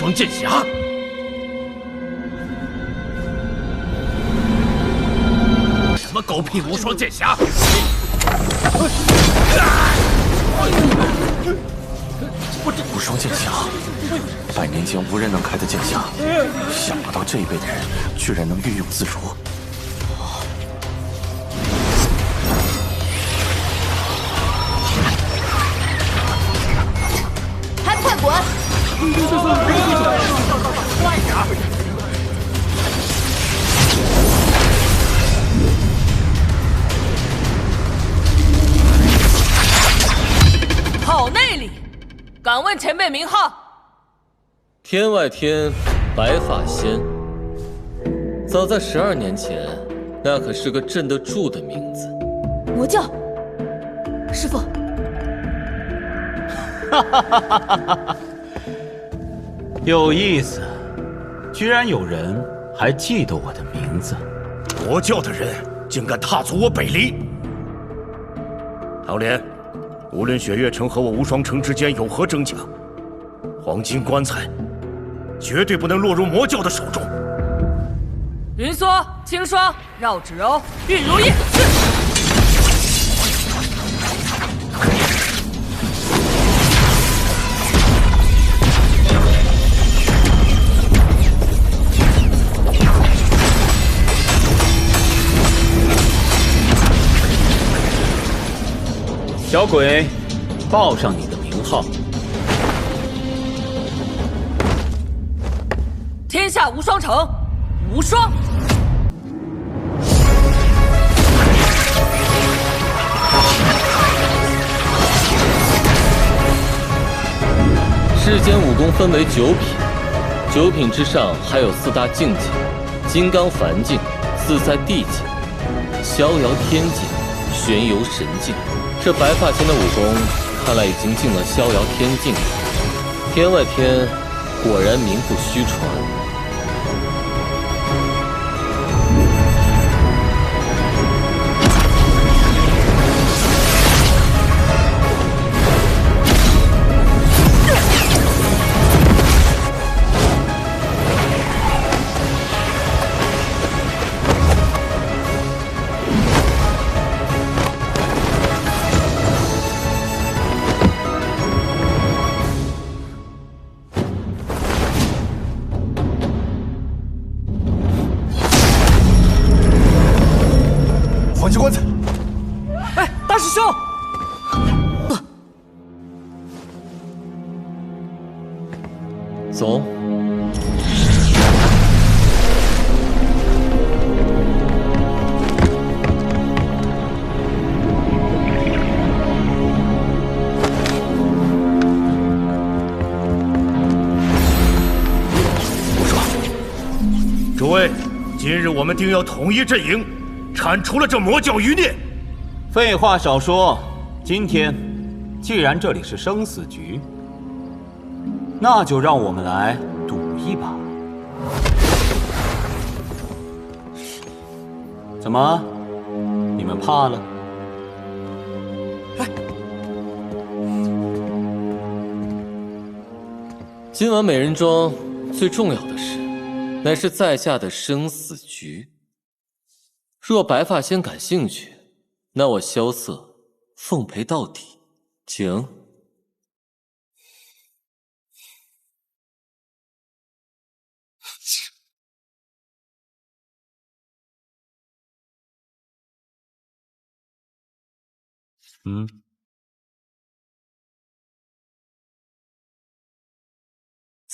双剑侠。什么狗屁无双剑侠！无双剑侠，100年间无人能开的剑侠，想不到这一辈的人居然能运用自如。还不快滚！快点儿！好内力！敢问前辈名号？天外天，白发仙。早在12年前，那可是个镇得住的名字。魔教，师傅。哈哈哈哈哈哈！有意思，居然有人还记得我的名字。魔教的人竟敢踏足我北离！唐莲，无论雪月城和我无双城之间有何争抢，黄金棺材绝对不能落入魔教的手中。云梭、青霜、绕指柔、玉如意，是。小鬼，报上你的名号。天下无双城，无双。世间武功分为9品，9品之上还有4大境界：金刚凡境、自在地境、逍遥天境、玄游神境。这白发仙的武功，看来已经进了逍遥天境了。天外天，果然名不虚传。黄金棺材，哎，大师兄！走。诸位，今日我们定要统一阵营，铲除了这魔教余孽。废话少说，今天既然这里是生死局，那就让我们来赌一把。怎么，你们怕了？今晚美人庄最重要的事，乃是在下的生死局。若白发仙感兴趣，那我萧瑟奉陪到底，请。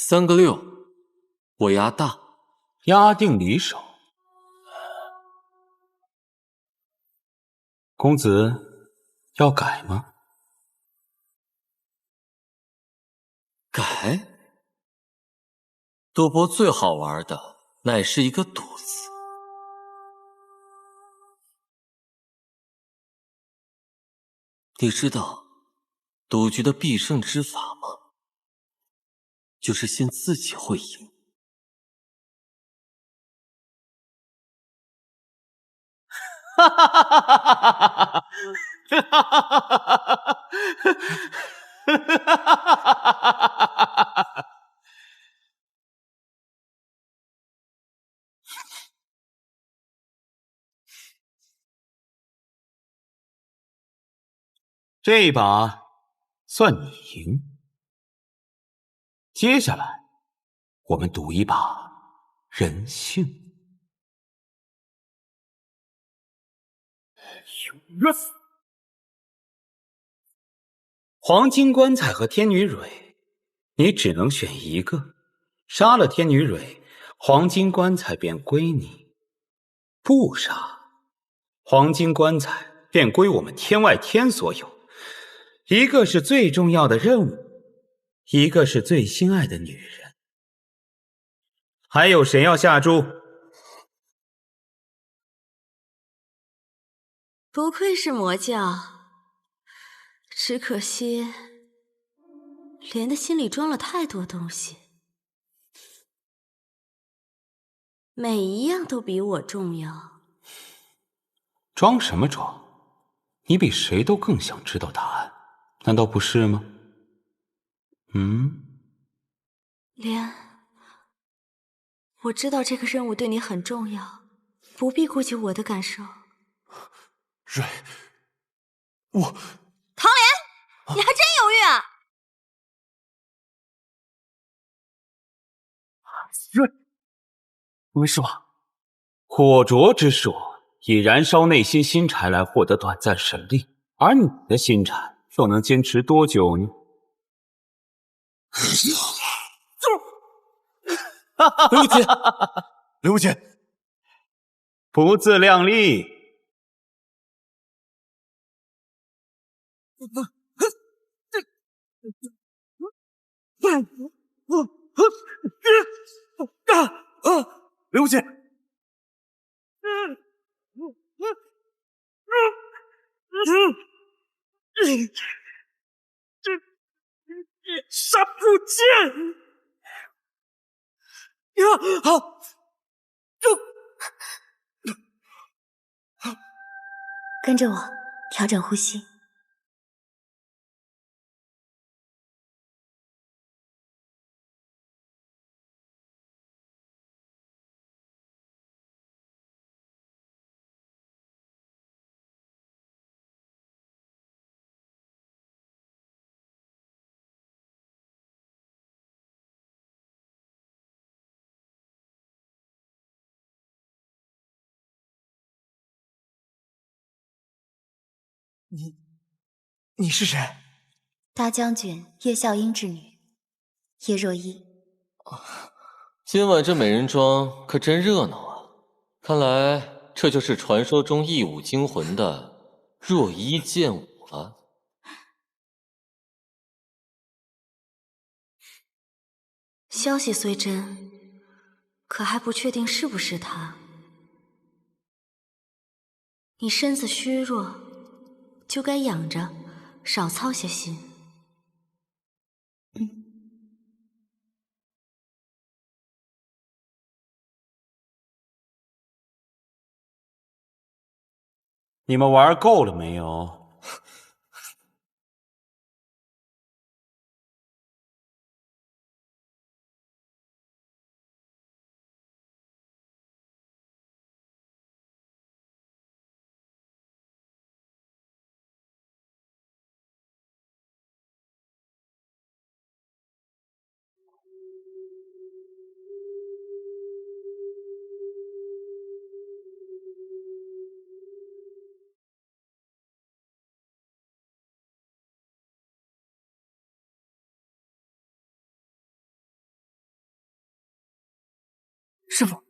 3个6，我压大。压定离手。公子要改吗？改？赌博最好玩的乃是一个赌字。你知道赌局的必胜之法吗？就是先自己会赢。哈哈哈哈哈哈哈哈！哈哈哈哈哈哈！这一把算你赢。接下来，我们赌一把人性。黄金棺材和天女蕊，你只能选一个。杀了天女蕊，黄金棺材便归你；不杀，黄金棺材便归我们天外天所有。一个是最重要的任务，一个是最心爱的女人。还有谁要下注？不愧是魔教，只可惜莲的心里装了太多东西，每一样都比我重要。装什么装？你比谁都更想知道答案，难道不是吗？莲，我知道这个任务对你很重要，不必顾及我的感受。蕊，我唐莲，你还真犹豫啊！蕊，没事吧？火灼之术以燃烧内心心柴来获得短暂神力，而你的心柴又能坚持多久呢？刘姐，刘姐，不自量力！刘姐，杀不见！跟着我，调整呼吸。你是谁？大将军叶笑英之女，叶若依。今晚这美人庄可真热闹啊！看来这就是传说中一舞惊魂的若依剑舞了。消息虽真，可还不确定是不是他。你身子虚弱，就该养着，少操些心。你们玩够了没有？师傅，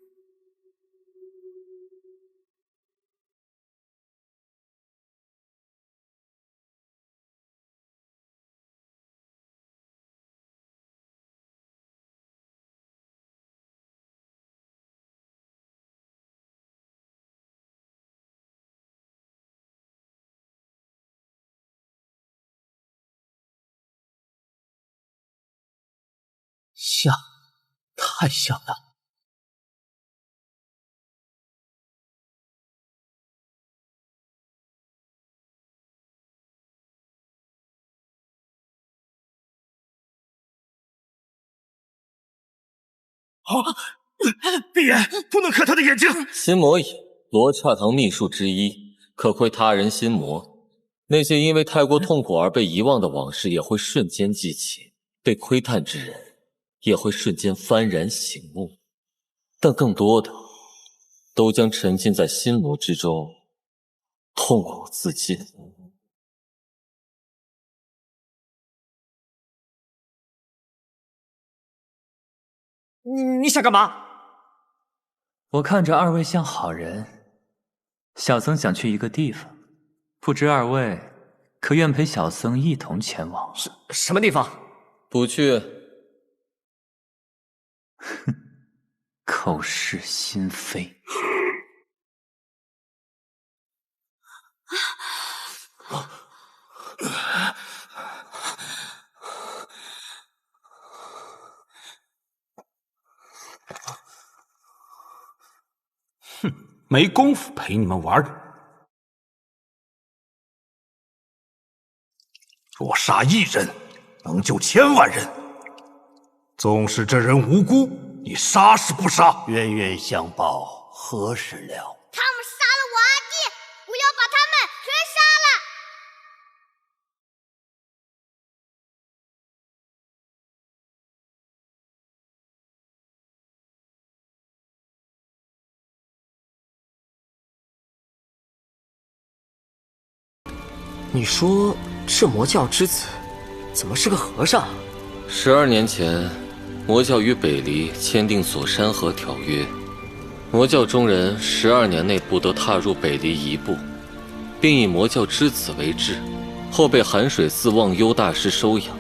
像，太像了。闭眼，不能看他的眼睛。心魔也，罗刹堂秘术之一，可窥他人心魔。那些因为太过痛苦而被遗忘的往事也会瞬间记起，被窥探之人也会瞬间幡然醒悟，但更多的都将沉浸在心魔之中，痛苦自尽。你想干嘛？我看着二位像好人，小僧想去一个地方，不知二位可愿陪小僧一同前往？什么地方？不去。哼，口是心非。哼，没工夫陪你们玩。若杀一人，能救千万人。纵使这人无辜，你杀是不杀？冤冤相报何时了？他们杀了我阿弟，我要把他们全杀了！你说这魔教之子怎么是个和尚？12年前，魔教与北离签订锁山河条约，魔教中人12年内不得踏入北离一步，并以魔教之子为质，后被寒水寺忘忧大师收养，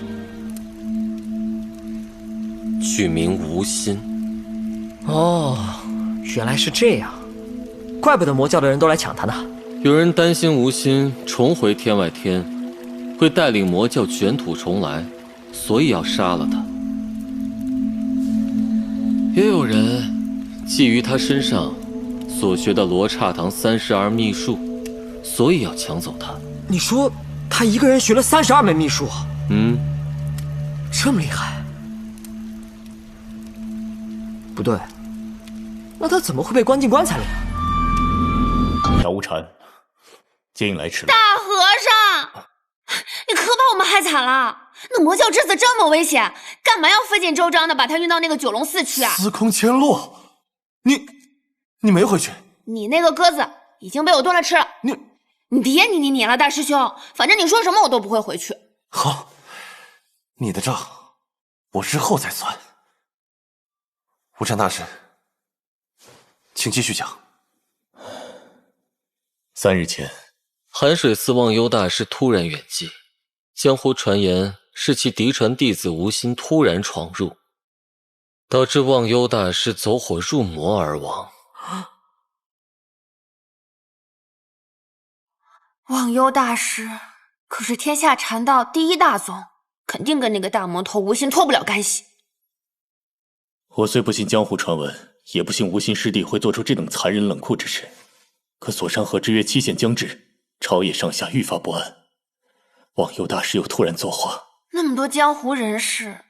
取名无心。哦，原来是这样，怪不得魔教的人都来抢他呢。有人担心无心重回天外天，会带领魔教卷土重来，所以要杀了他。也有人觊觎他身上所学的罗刹堂32秘术，所以要抢走他。你说他一个人学了32门秘术？这么厉害？不对，那他怎么会被关进棺材里呢？小无禅，接引来迟了。大和尚，你可把我们害惨了！那魔教之子这么危险，干嘛要费尽周章的把他运到那个九龙寺去啊？司空千落，你没回去？你那个鸽子已经被我炖了吃了。你别你了，大师兄，反正你说什么我都不会回去。好，你的账我日后再算。无禅大师，请继续讲。3日前，寒水寺忘忧大师突然远迹，江湖传言是其嫡传弟子无心突然闯入，导致忘忧大师走火入魔而亡。忘忧大师可是天下禅道第一大宗，肯定跟那个大魔头无心脱不了干系。我虽不信江湖传闻，也不信无心师弟会做出这等残忍冷酷之事。可锁山河之约期限将至，朝野上下愈发不安。忘忧大师又突然作画，那么多江湖人士，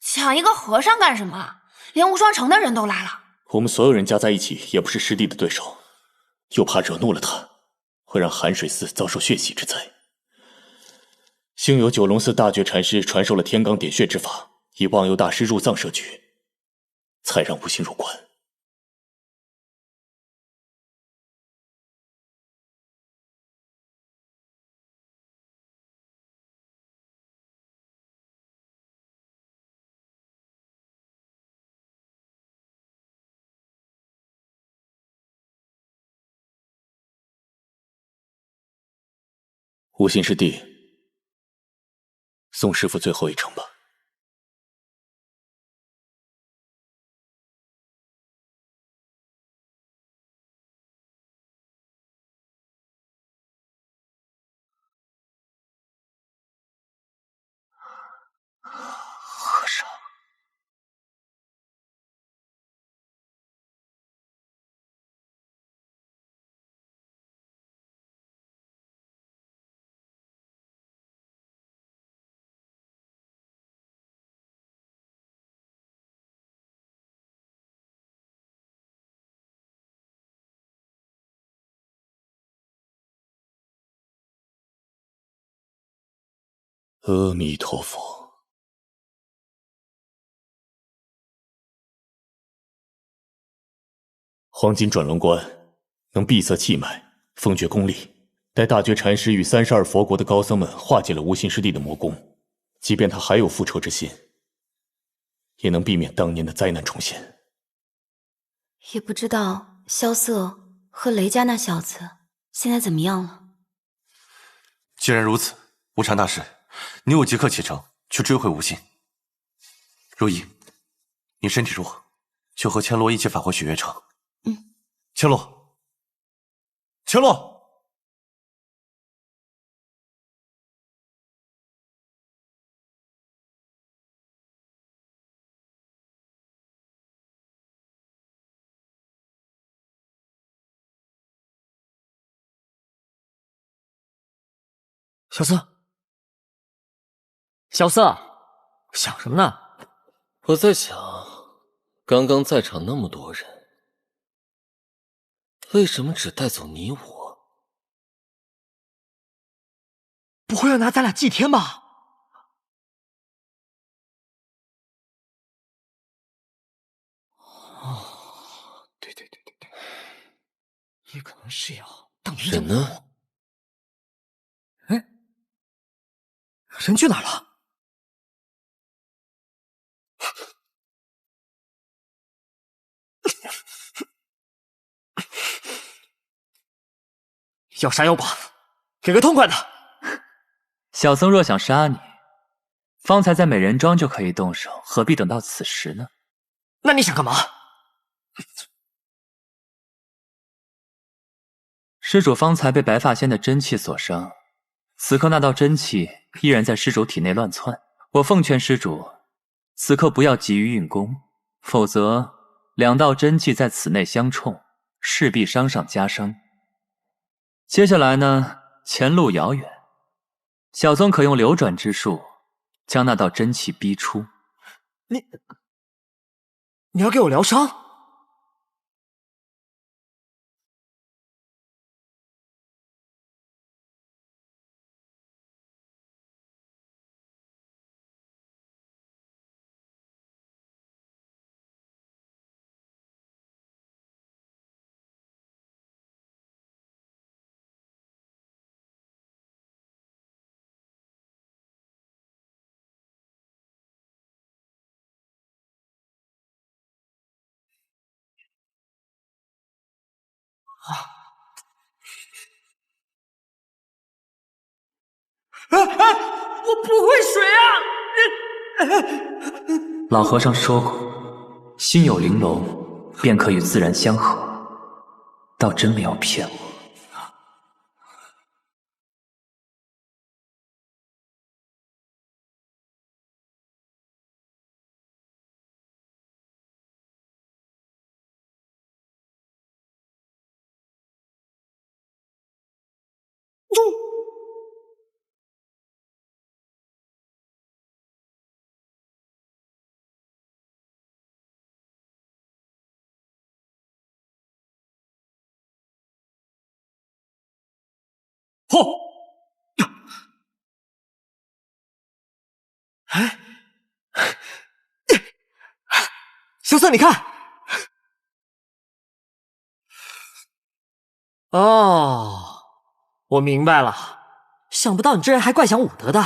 抢一个和尚干什么？连无双城的人都来了。我们所有人加在一起也不是师弟的对手，又怕惹怒了他，会让寒水寺遭受血洗之灾。幸有九龙寺大觉禅师传授了天罡点穴之法，以忘忧大师入藏摄取，才让无心入关。无心师弟，送师父最后一程吧。和尚。阿弥陀佛。黄金转轮关能闭塞气脉，封绝功力。待大觉禅师与32佛国的高僧们化解了无心师弟的魔功，即便他还有复仇之心，也能避免当年的灾难重现。也不知道萧瑟和雷家那小子现在怎么样了。既然如此，无常大师，你我即刻启程去追回无心。如意，你身体弱，就和千洛一起返回雪月城。千洛，千洛。小瑟，小瑟，想什么呢？我在想，刚刚在场那么多人，为什么只带走你我？不会要拿咱俩祭天吧？哦，对，也可能是要当人家人呢？哎，人去哪儿了？要杀要剐，给个痛快的！小僧若想杀你，方才在美人庄就可以动手，何必等到此时呢？那你想干嘛？施主方才被白发仙的真气所伤，此刻那道真气依然在施主体内乱窜。我奉劝施主，此刻不要急于运功，否则两道真气在此内相冲，势必伤上加伤。接下来呢，前路遥远，小僧可用流转之术将那道真气逼出。你要给我疗伤？我不会水啊！老和尚说过，心有玲珑，便可与自然相合，倒真没有骗我。嚯！哎，小瑟，你看，哦，我明白了。想不到你这人还怪讲武德的，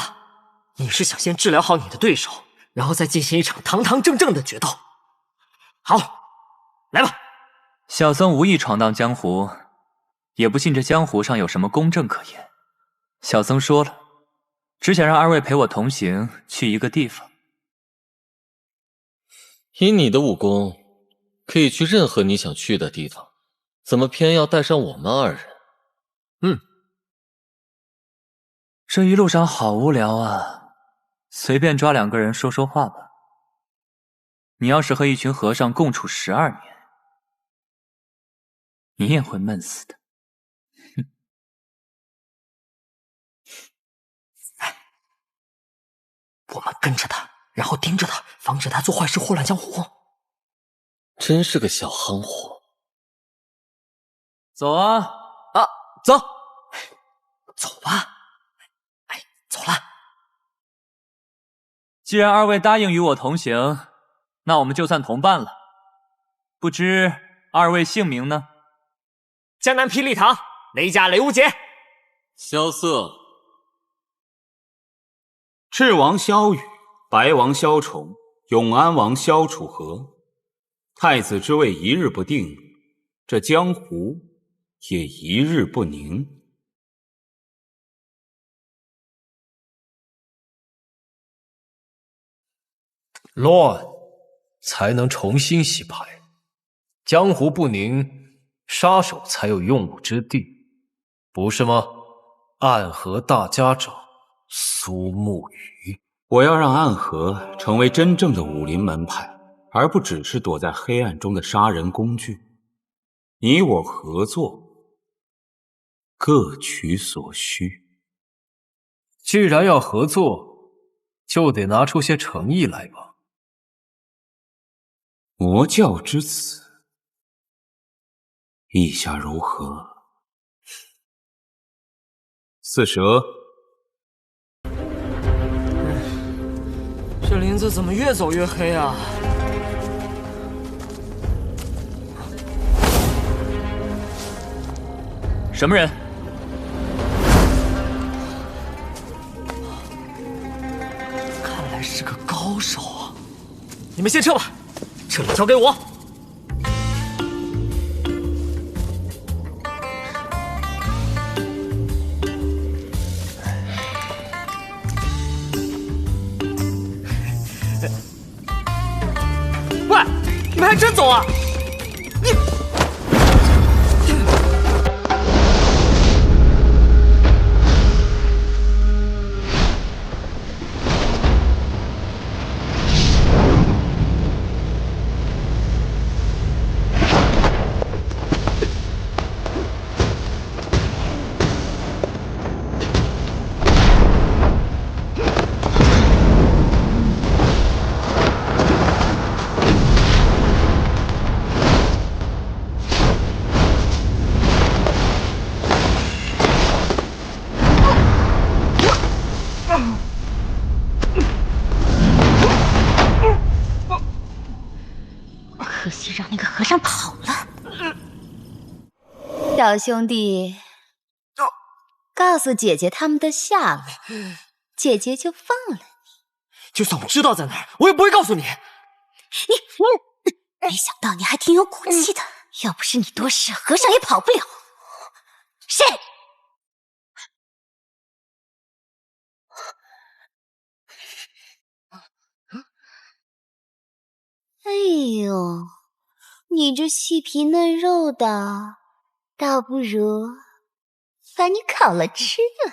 你是想先治疗好你的对手，然后再进行一场堂堂正正的决斗。好，来吧。小僧无意闯荡江湖，也不信这江湖上有什么公正可言。小僧说了，只想让二位陪我同行去一个地方。以你的武功，可以去任何你想去的地方，怎么偏要带上我们二人？这一路上好无聊啊，随便抓2个人说说话吧。你要是和一群和尚共处12年，你也会闷死的。我们跟着他，然后盯着他，防止他做坏事祸乱江湖。真是个小憨货。走啊！啊，走，走吧。哎，走了。既然二位答应与我同行，那我们就算同伴了。不知二位姓名呢？江南霹雳堂雷家雷无节。萧瑟。赤王萧雨，白王萧崇，永安王萧楚河。太子之位一日不定，这江湖也一日不宁。乱，才能重新洗牌；江湖不宁，杀手才有用武之地，不是吗？暗河大家长苏沐雨，我要让暗河成为真正的武林门派，而不只是躲在黑暗中的杀人工具。你我合作，各取所需。既然要合作，就得拿出些诚意来吧。魔教之子，意下如何？四蛇，这林子怎么越走越黑啊？什么人？看来是个高手啊！你们先撤吧，这里交给我。喂，你们还真走啊？可惜让那个和尚跑了。小兄弟，告诉姐姐他们的下落，姐姐就放了你。就算我知道在哪儿，我也不会告诉你。没想到你还挺有骨气的，要不是你多事，和尚也跑不了。谁？哎呦，你这细皮嫩肉的，倒不如把你烤了吃了。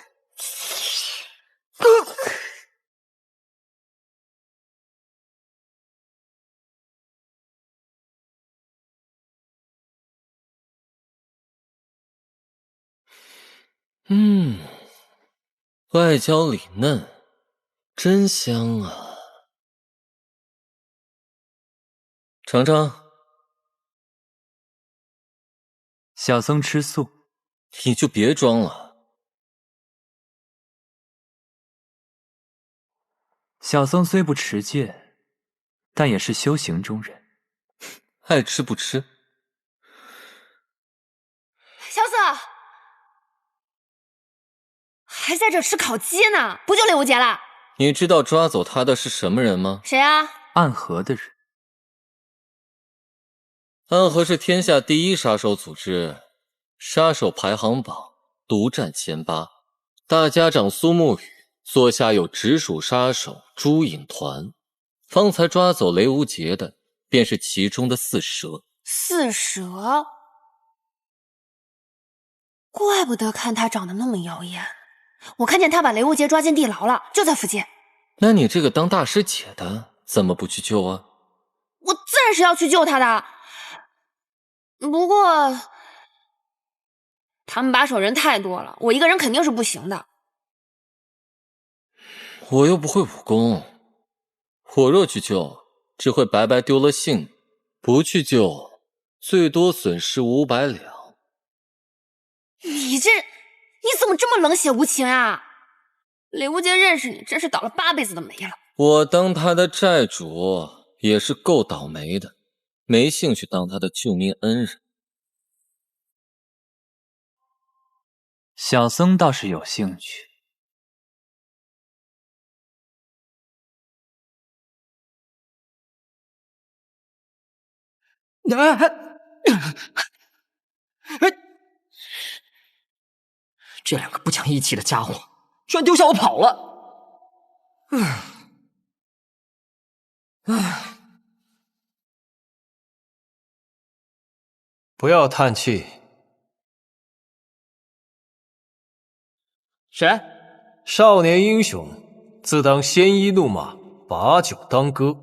外焦里嫩，真香啊！尝尝。小僧吃素。你就别装了。小僧虽不持戒，但也是修行中人。爱吃不吃。小瑟，还在这吃烤鸡呢，不就雷无节了？你知道抓走他的是什么人吗？谁啊？暗河的人。暗河是天下第一杀手组织，杀手排行榜独占前8。大家长苏沐雨座下有直属杀手朱影团，方才抓走雷无节的便是其中的四蛇。四蛇，怪不得看他长得那么妖艳。我看见他把雷无节抓进地牢了，就在附近。那你这个当大师姐的怎么不去救啊？我自然是要去救他的，不过他们把守人太多了，我一个人肯定是不行的。我又不会武功，我若去救，只会白白丢了性命；不去救，最多损失500两。你怎么这么冷血无情啊？雷无节认识你，真是倒了8辈子的霉了。我当他的债主也是够倒霉的，没兴趣当他的救命恩人。小僧倒是有兴趣。这两个不讲义气的家伙，居然丢下我跑了！不要叹气。谁？少年英雄，自当鲜衣怒马，把酒当歌，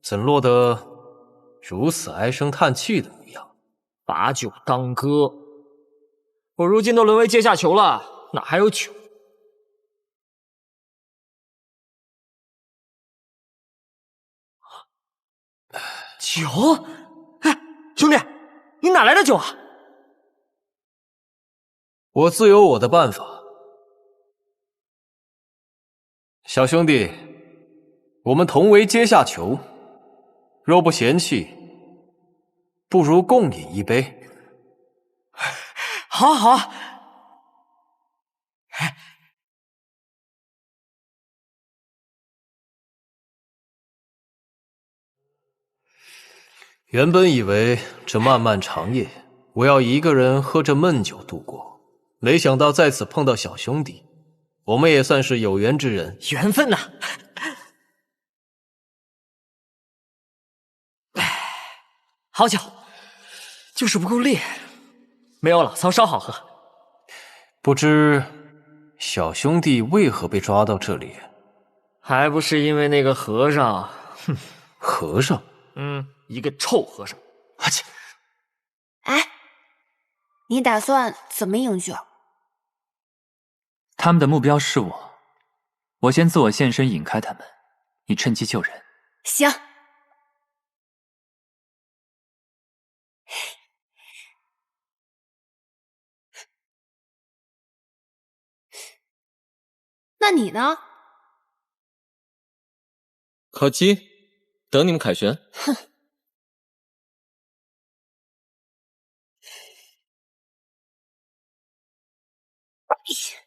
怎落得如此唉声叹气的模样？把酒当歌，我如今都沦为阶下囚了，哪还有酒？酒？哎，兄弟，你哪来的酒啊？我自有我的办法。小兄弟，我们同为阶下囚，若不嫌弃，不如共饮一杯。好啊好啊。原本以为这漫漫长夜，我要一个人喝着闷酒度过，没想到在此碰到小兄弟，我们也算是有缘之人。缘分呐！好酒，就是不够烈，没有老曹烧好喝。不知小兄弟为何被抓到这里？还不是因为那个和尚。哼，和尚？一个臭和尚。哎，你打算怎么应去？他们的目标是我，我先自我现身引开他们，你趁机救人。行。那你呢？可惜，等你们凯旋。哼。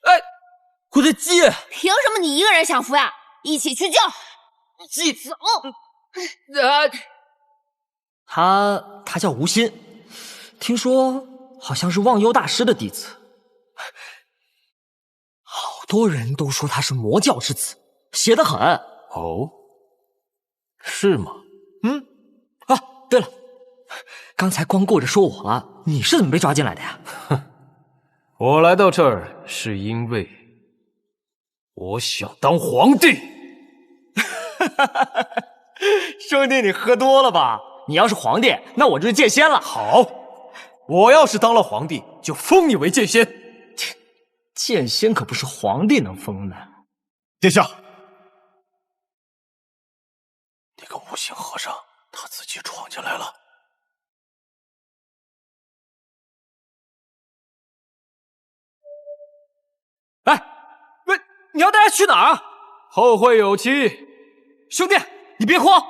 哎，我的鸡！凭什么你一个人享福呀？一起去救！鸡走。他叫吴昕，听说好像是忘忧大师的弟子。好多人都说他是魔教之子，邪得很。哦，是吗？对了，刚才光顾着说我了，你是怎么被抓进来的呀？哼，我来到这儿是因为我想当皇帝。兄弟，你喝多了吧？你要是皇帝，那我就是剑仙了。好，我要是当了皇帝，就封你为剑仙。剑仙可不是皇帝能封的。殿下，那个无形和尚他自己闯进来了。哎，喂，你要带他去哪儿？后会有期。兄弟，你别慌，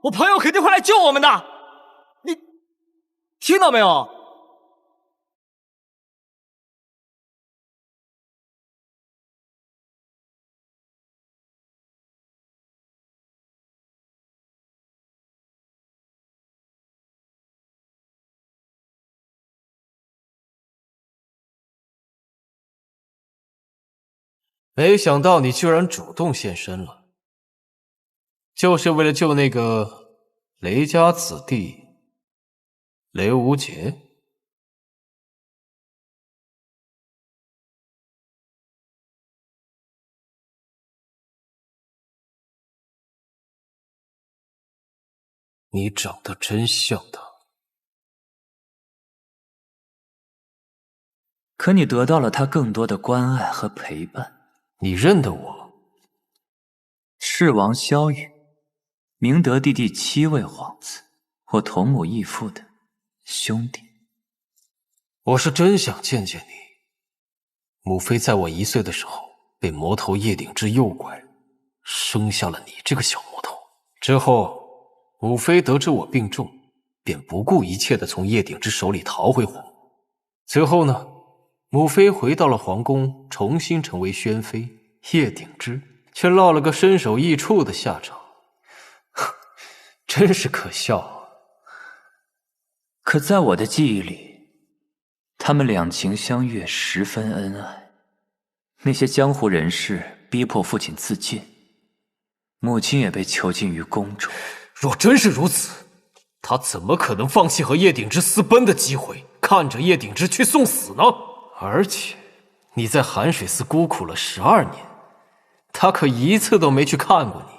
我朋友肯定会来救我们的。你听到没有？没想到你居然主动现身了，就是为了救那个雷家子弟雷无节。你长得真像他。可你得到了他更多的关爱和陪伴。你认得我？世王萧雨，明德帝第7位皇子，我同母异父的兄弟。我是真想见见你。母妃在我1岁的时候被魔头叶鼎之诱拐，生下了你这个小魔头。之后，母妃得知我病重，便不顾一切地从叶鼎之手里逃回皇宫。最后呢，母妃回到了皇宫，重新成为宣妃，叶鼎之却落了个身首异处的下场，真是可笑啊！可在我的记忆里，他们两情相悦，十分恩爱。那些江湖人士逼迫父亲自尽，母亲也被囚禁于宫中。若真是如此，他怎么可能放弃和叶鼎之私奔的机会，看着叶鼎之去送死呢？而且，你在寒水寺孤苦了12年，他可一次都没去看过你。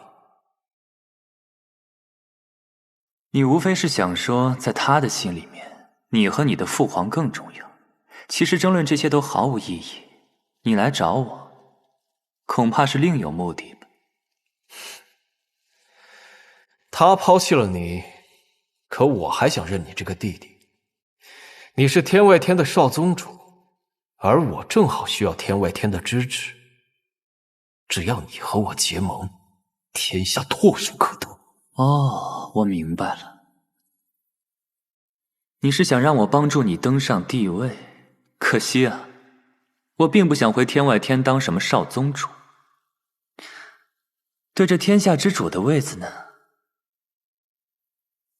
你无非是想说，在他的心里面，你和你的父皇更重要。其实争论这些都毫无意义。你来找我，恐怕是另有目的吧？他抛弃了你，可我还想认你这个弟弟。你是天外天的少宗主，而我正好需要天外天的支持。只要你和我结盟，天下唾手可得。哦，我明白了。你是想让我帮助你登上帝位，可惜啊，我并不想回天外天当什么少宗主。对这天下之主的位子呢，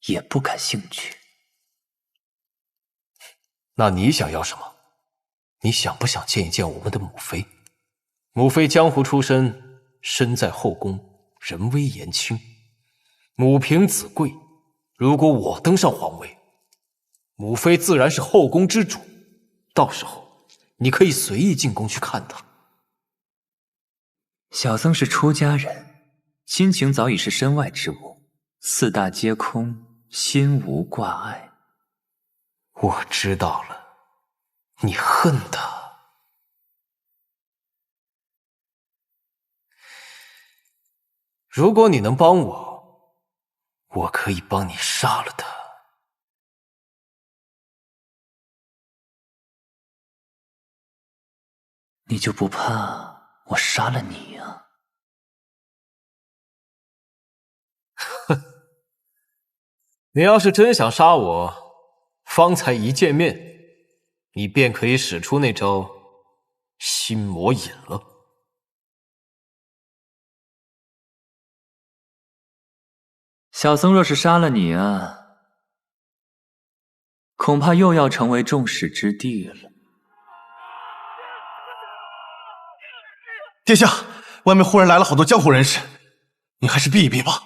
也不感兴趣。那你想要什么？你想不想见一见我们的母妃？母妃江湖出身，身在后宫，人微言轻，母凭子贵。如果我登上皇位，母妃自然是后宫之主，到时候你可以随意进宫去看她。小僧是出家人，心情早已是身外之物，四大皆空，心无挂碍。我知道了，你恨他。如果你能帮我，我可以帮你杀了他。你就不怕我杀了你啊？哼，你要是真想杀我，方才一见面，你便可以使出那招心魔引了。小僧若是杀了你啊，恐怕又要成为众矢之的了。殿下，外面忽然来了好多江湖人士，你还是避一避吧。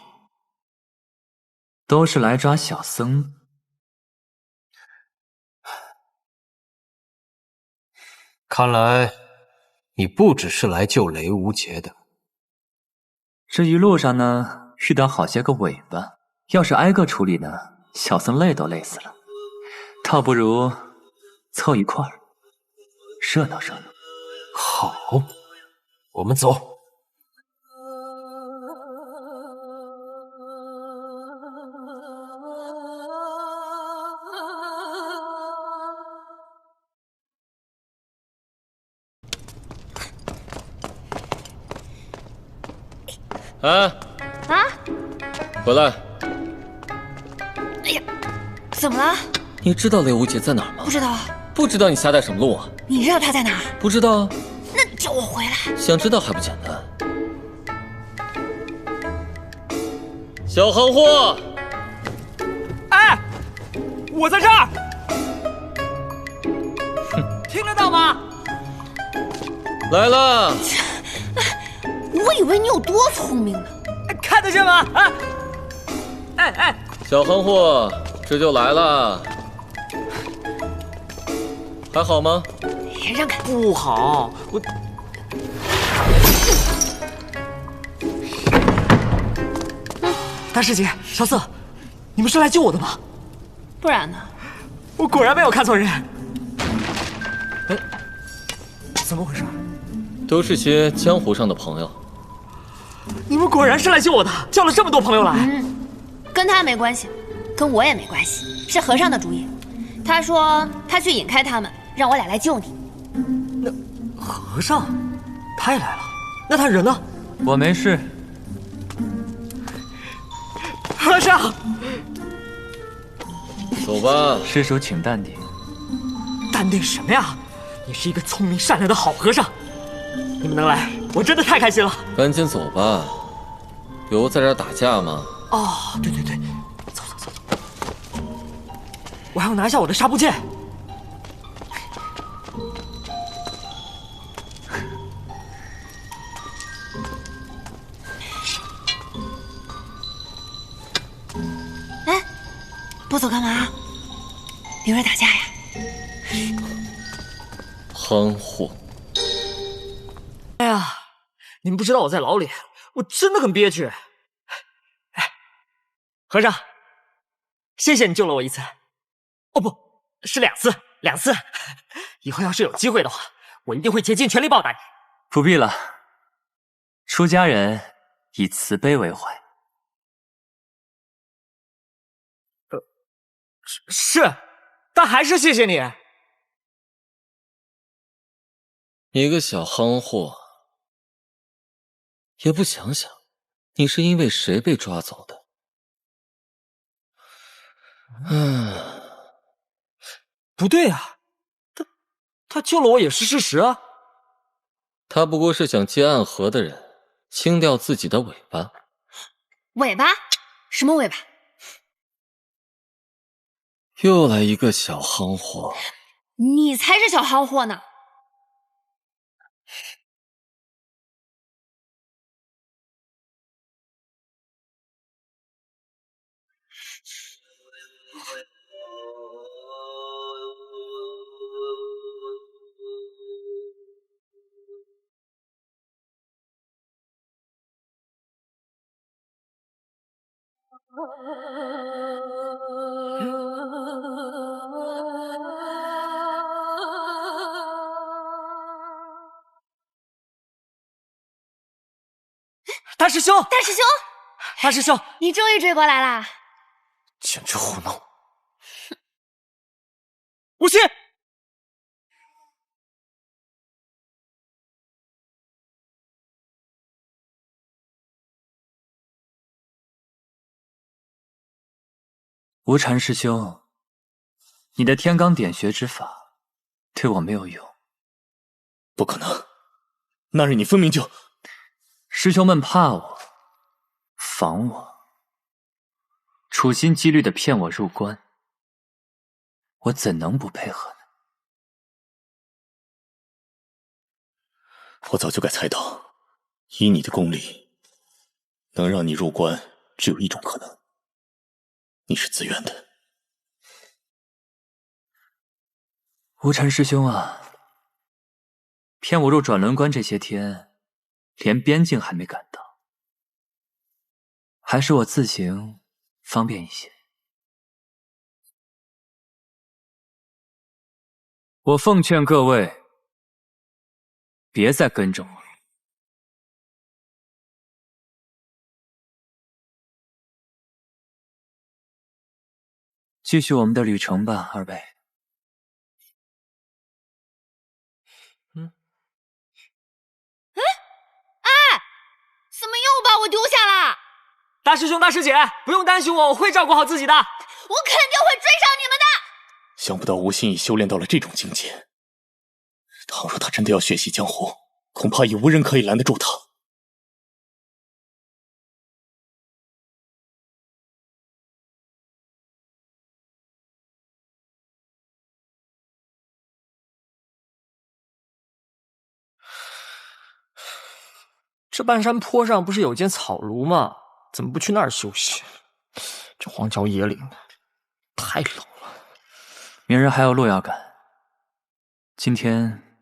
都是来抓小僧。看来你不只是来救雷无节的。这一路上呢，遇到好些个尾巴，要是挨个处理呢，小僧累都累死了。倒不如凑一块儿，热闹热闹。好，我们走。啊！回来！哎呀，怎么了？你知道雷无节在哪儿吗？不知道。不知道你瞎带什么路啊？你知道他在哪儿？不知道。那叫我回来。想知道还不简单？小行货！哎，我在这儿。哼，听得到吗？来了。我以为你有多聪明呢，看得见吗？啊！哎哎，小行货，这就来了，还好吗？让开！不好，我。大师姐，小瑟，你们是来救我的吗？不然呢？我果然没有看错人。哎，怎么回事？都是些江湖上的朋友。你们果然是来救我的，叫了这么多朋友来。跟他没关系，跟我也没关系，是和尚的主意。他说他去引开他们，让我俩来救你。那和尚，他也来了？那他人呢？我没事，和尚，走吧。施主，请淡定。淡定什么呀？你是一个聪明善良的好和尚，你们能来，我真的太开心了。赶紧走吧，有在这儿打架吗？哦，对，走，我还要拿下我的纱布剑。哎，不走干嘛？明儿打架呀？憨货！哎呀，你们不知道我在牢里，我真的很憋屈。哎，和尚，谢谢你救了我一次。哦，不是2次，2次。以后要是有机会的话，我一定会竭尽全力报答你。不必了，出家人以慈悲为怀。是，但还是谢谢你。你个小憨货，也不想想，你是因为谁被抓走的？不对啊，他救了我也是事实啊。他不过是想借暗河的人清掉自己的尾巴。尾巴？什么尾巴？又来一个小憨货！你才是小憨货呢！大师兄，大师兄，大师兄，你终于追过来啦！简直胡闹！无心，无禅师兄，你的天罡点穴之法对我没有用。不可能，那日你分明就……师兄们怕我，防我，处心积虑地骗我入关，我怎能不配合呢？我早就该猜到，以你的功力，能让你入关只有一种可能，你是自愿的。无禅师兄啊，骗我入转轮关这些天，连边境还没赶到，还是我自行方便一些。我奉劝各位，别再跟着我了。继续我们的旅程吧，二位。怎么又把我丢下了？大师兄、大师姐，不用担心我，我会照顾好自己的。我肯定会追上你们的。想不到吴心已修炼到了这种境界，倘若他真的要血洗江湖，恐怕已无人可以拦得住他。这半山坡上不是有间草庐吗？怎么不去那儿休息？这荒郊野岭的，太冷了。明日还有路要赶，今天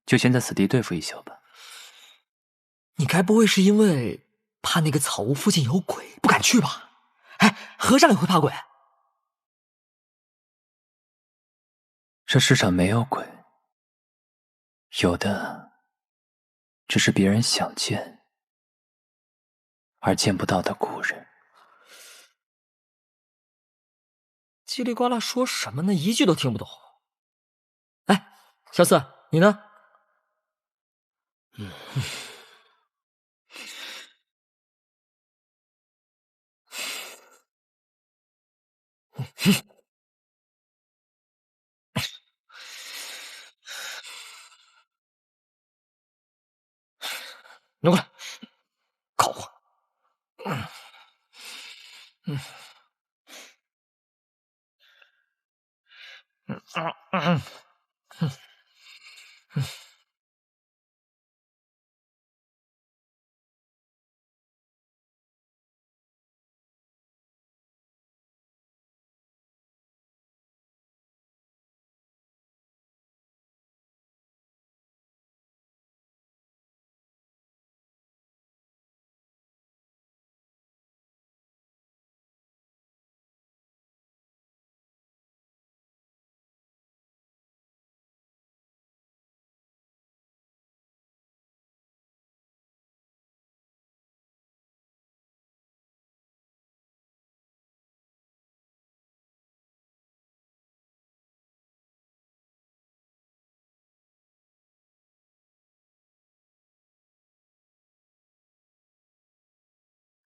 就先在此地对付一宿吧。你该不会是因为怕那个草屋附近有鬼，不敢去吧？哎，和尚也会怕鬼？这世上没有鬼，有的只是别人想见而见不到的故人。叽里呱啦说什么呢？一句都听不懂。哎，小四，你呢？挪过来，靠我。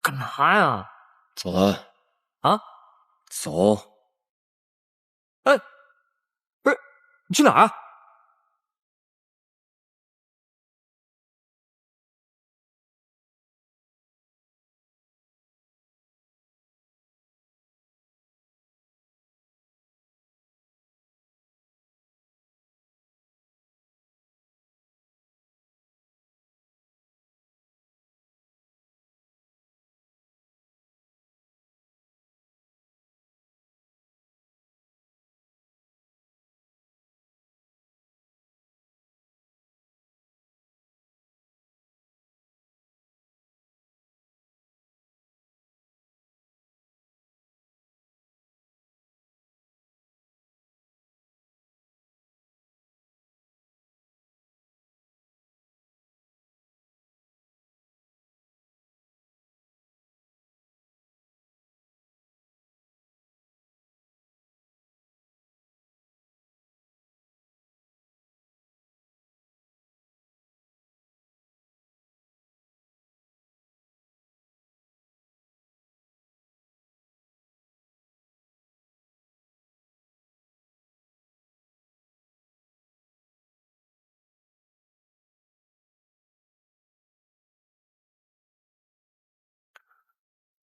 干嘛呀？走了。啊？走。哎，不是，你去哪儿啊？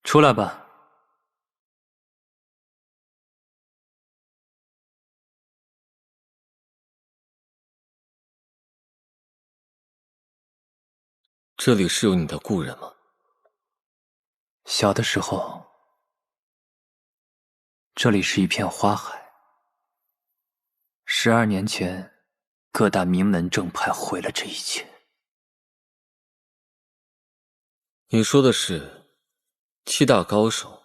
出来吧。这里是有你的故人吗？小的时候，这里是一片花海。12年前，各大名门正派毁了这一切。你说的是7大高手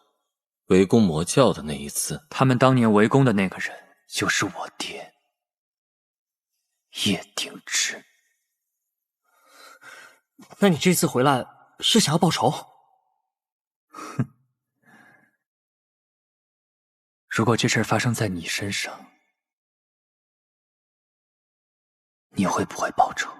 围攻魔教的那一次？他们当年围攻的那个人，就是我爹，叶鼎之。那你这次回来是想要报仇？哼！如果这事儿发生在你身上，你会不会报仇？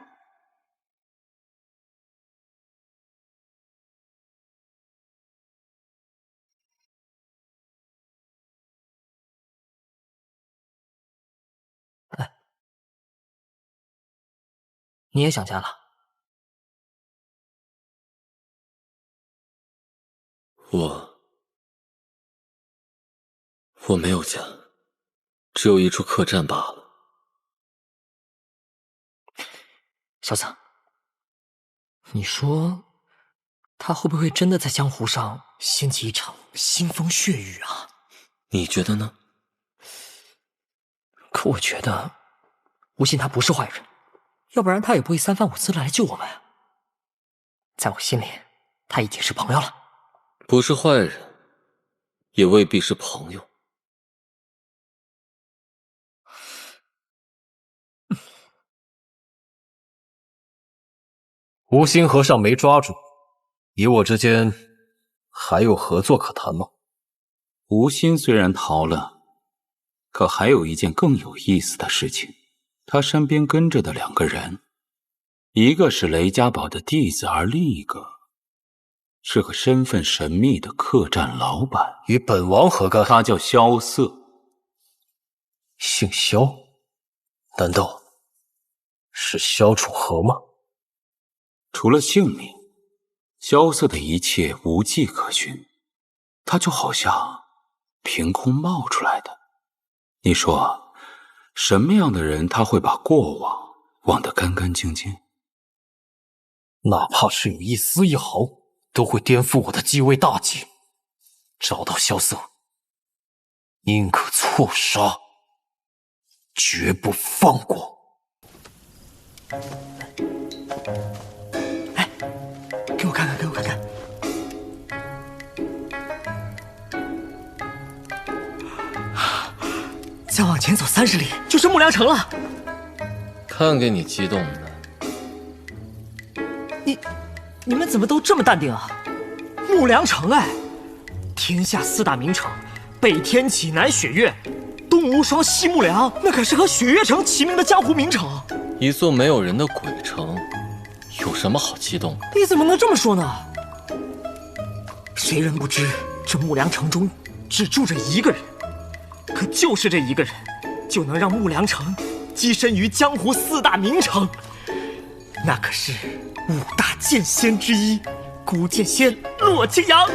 哎，你也想家了？我没有家，只有一处客栈罢了。小子，你说他会不会真的在江湖上掀起一场腥风血雨啊？你觉得呢？可我觉得吴昕他不是坏人，要不然他也不会3番5次的来救我们。在我心里，他已经是朋友了。不是坏人，也未必是朋友。吴昕和尚没抓住，你我之间还有合作可谈吗？吴昕虽然逃了，可还有一件更有意思的事情，他身边跟着的2个人，一个是雷家堡的弟子，而另一个是个身份神秘的客栈老板，与本王何干？他叫萧瑟，姓萧，难道是萧楚河吗？除了姓名，萧瑟的一切无迹可寻，他就好像凭空冒出来的。你说，什么样的人他会把过往忘得干干净净？哪怕是有一丝一毫，都会颠覆我的继位大计。找到萧瑟，宁可错杀，绝不放过。哎，给我看看，给我看看。再往前走30里就是木良城了。看给你激动的。你们怎么都这么淡定啊？木良城哎，天下4大名城，北天启，南雪月，东无双，西木良，那可是和雪月城齐名的江湖名城。一座没有人的鬼城，有什么好激动的？你怎么能这么说呢？谁人不知这木良城中只住着一个人，可就是这一个人，就能让木良城跻身于江湖4大名城，那可是5大剑仙之一，孤剑仙洛清扬。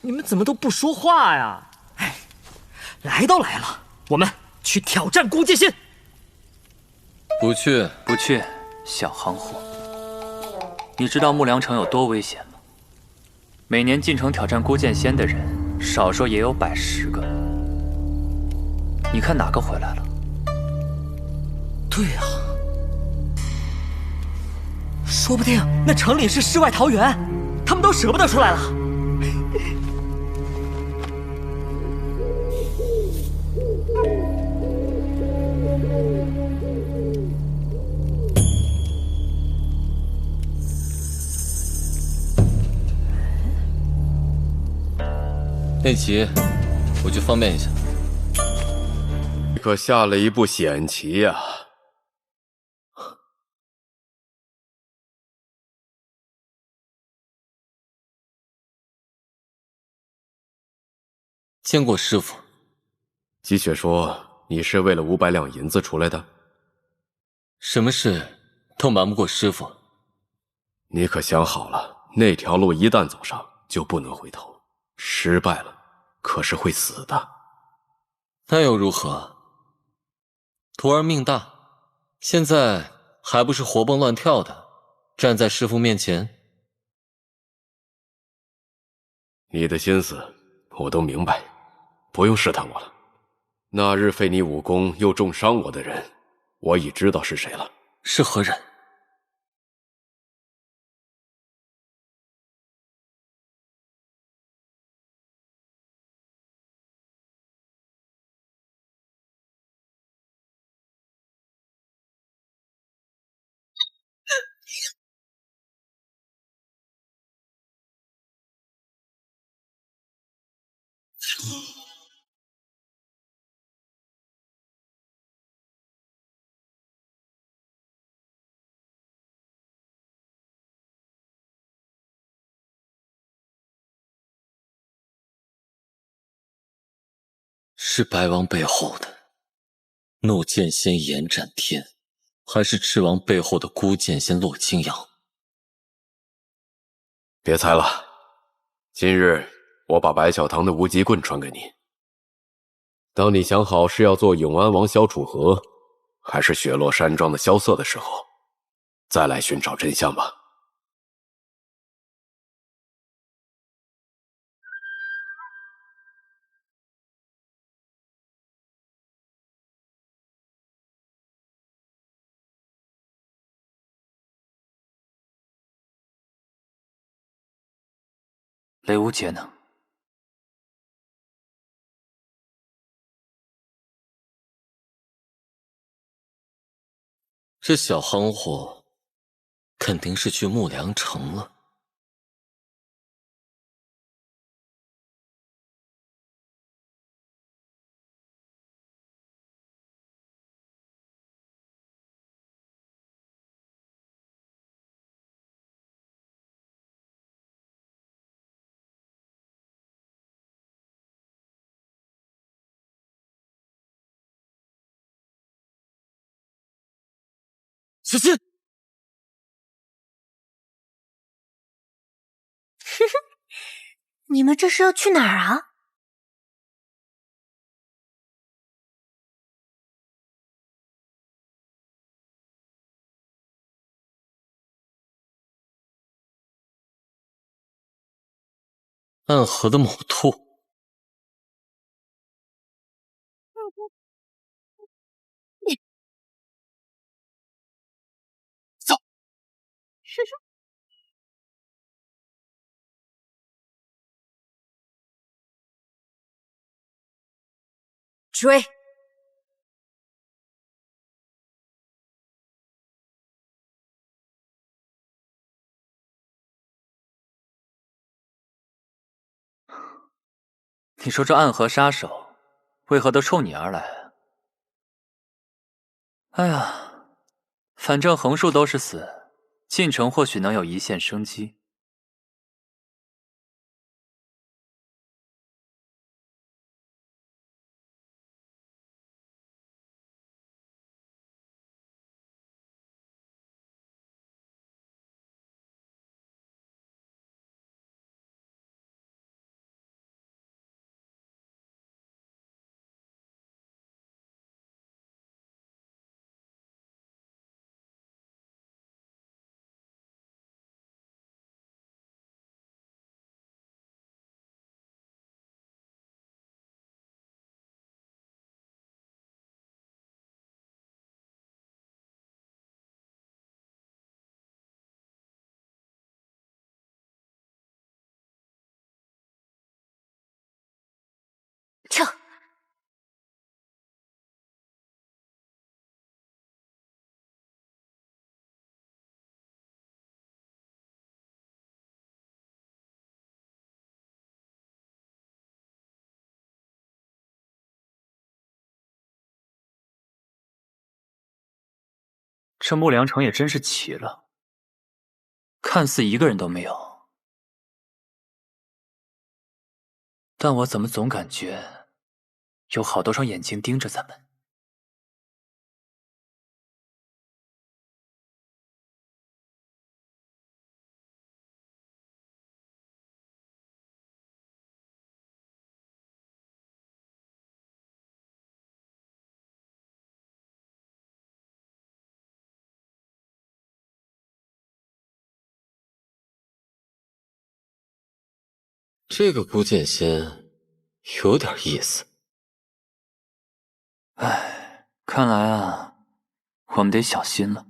你们怎么都不说话呀？哎，来都来了，我们去挑战孤剑仙。不去，不去，小行货。你知道木良城有多危险吗？每年进城挑战孤剑仙的人，少说也有110个。你看哪个回来了？对啊，说不定那城里是世外桃源，他们都舍不得出来了。内齐，我去方便一下。你可下了一步险棋呀！见过师傅。姬雪说你是为了500两银子出来的？什么事都瞒不过师傅。你可想好了，那条路一旦走上就不能回头，失败了可是会死的。那又如何？徒儿命大，现在还不是活蹦乱跳的站在师傅面前。你的心思我都明白，不用试探我了。那日废你武功又重伤我的人，我已知道是谁了。是何人？是白王背后的怒剑仙严斩天，还是赤王背后的孤剑仙洛清扬？别猜了，今日我把白小堂的无极棍传给你。当你想好是要做永安王萧楚河，还是雪落山庄的萧瑟的时候，再来寻找真相吧。雷无杰呢？这小行货肯定是去木良城了。小心！你们这是要去哪儿啊？暗河的某兔。走。追！你说这暗河杀手为何都冲你而来？哎呀，反正横竖都是死，进城或许能有一线生机。撤！这木良城也真是奇了，看似一个人都没有，但我怎么总感觉有好多双眼睛盯着咱们。这个孤剑仙有点意思。唉，看来啊，我们得小心了。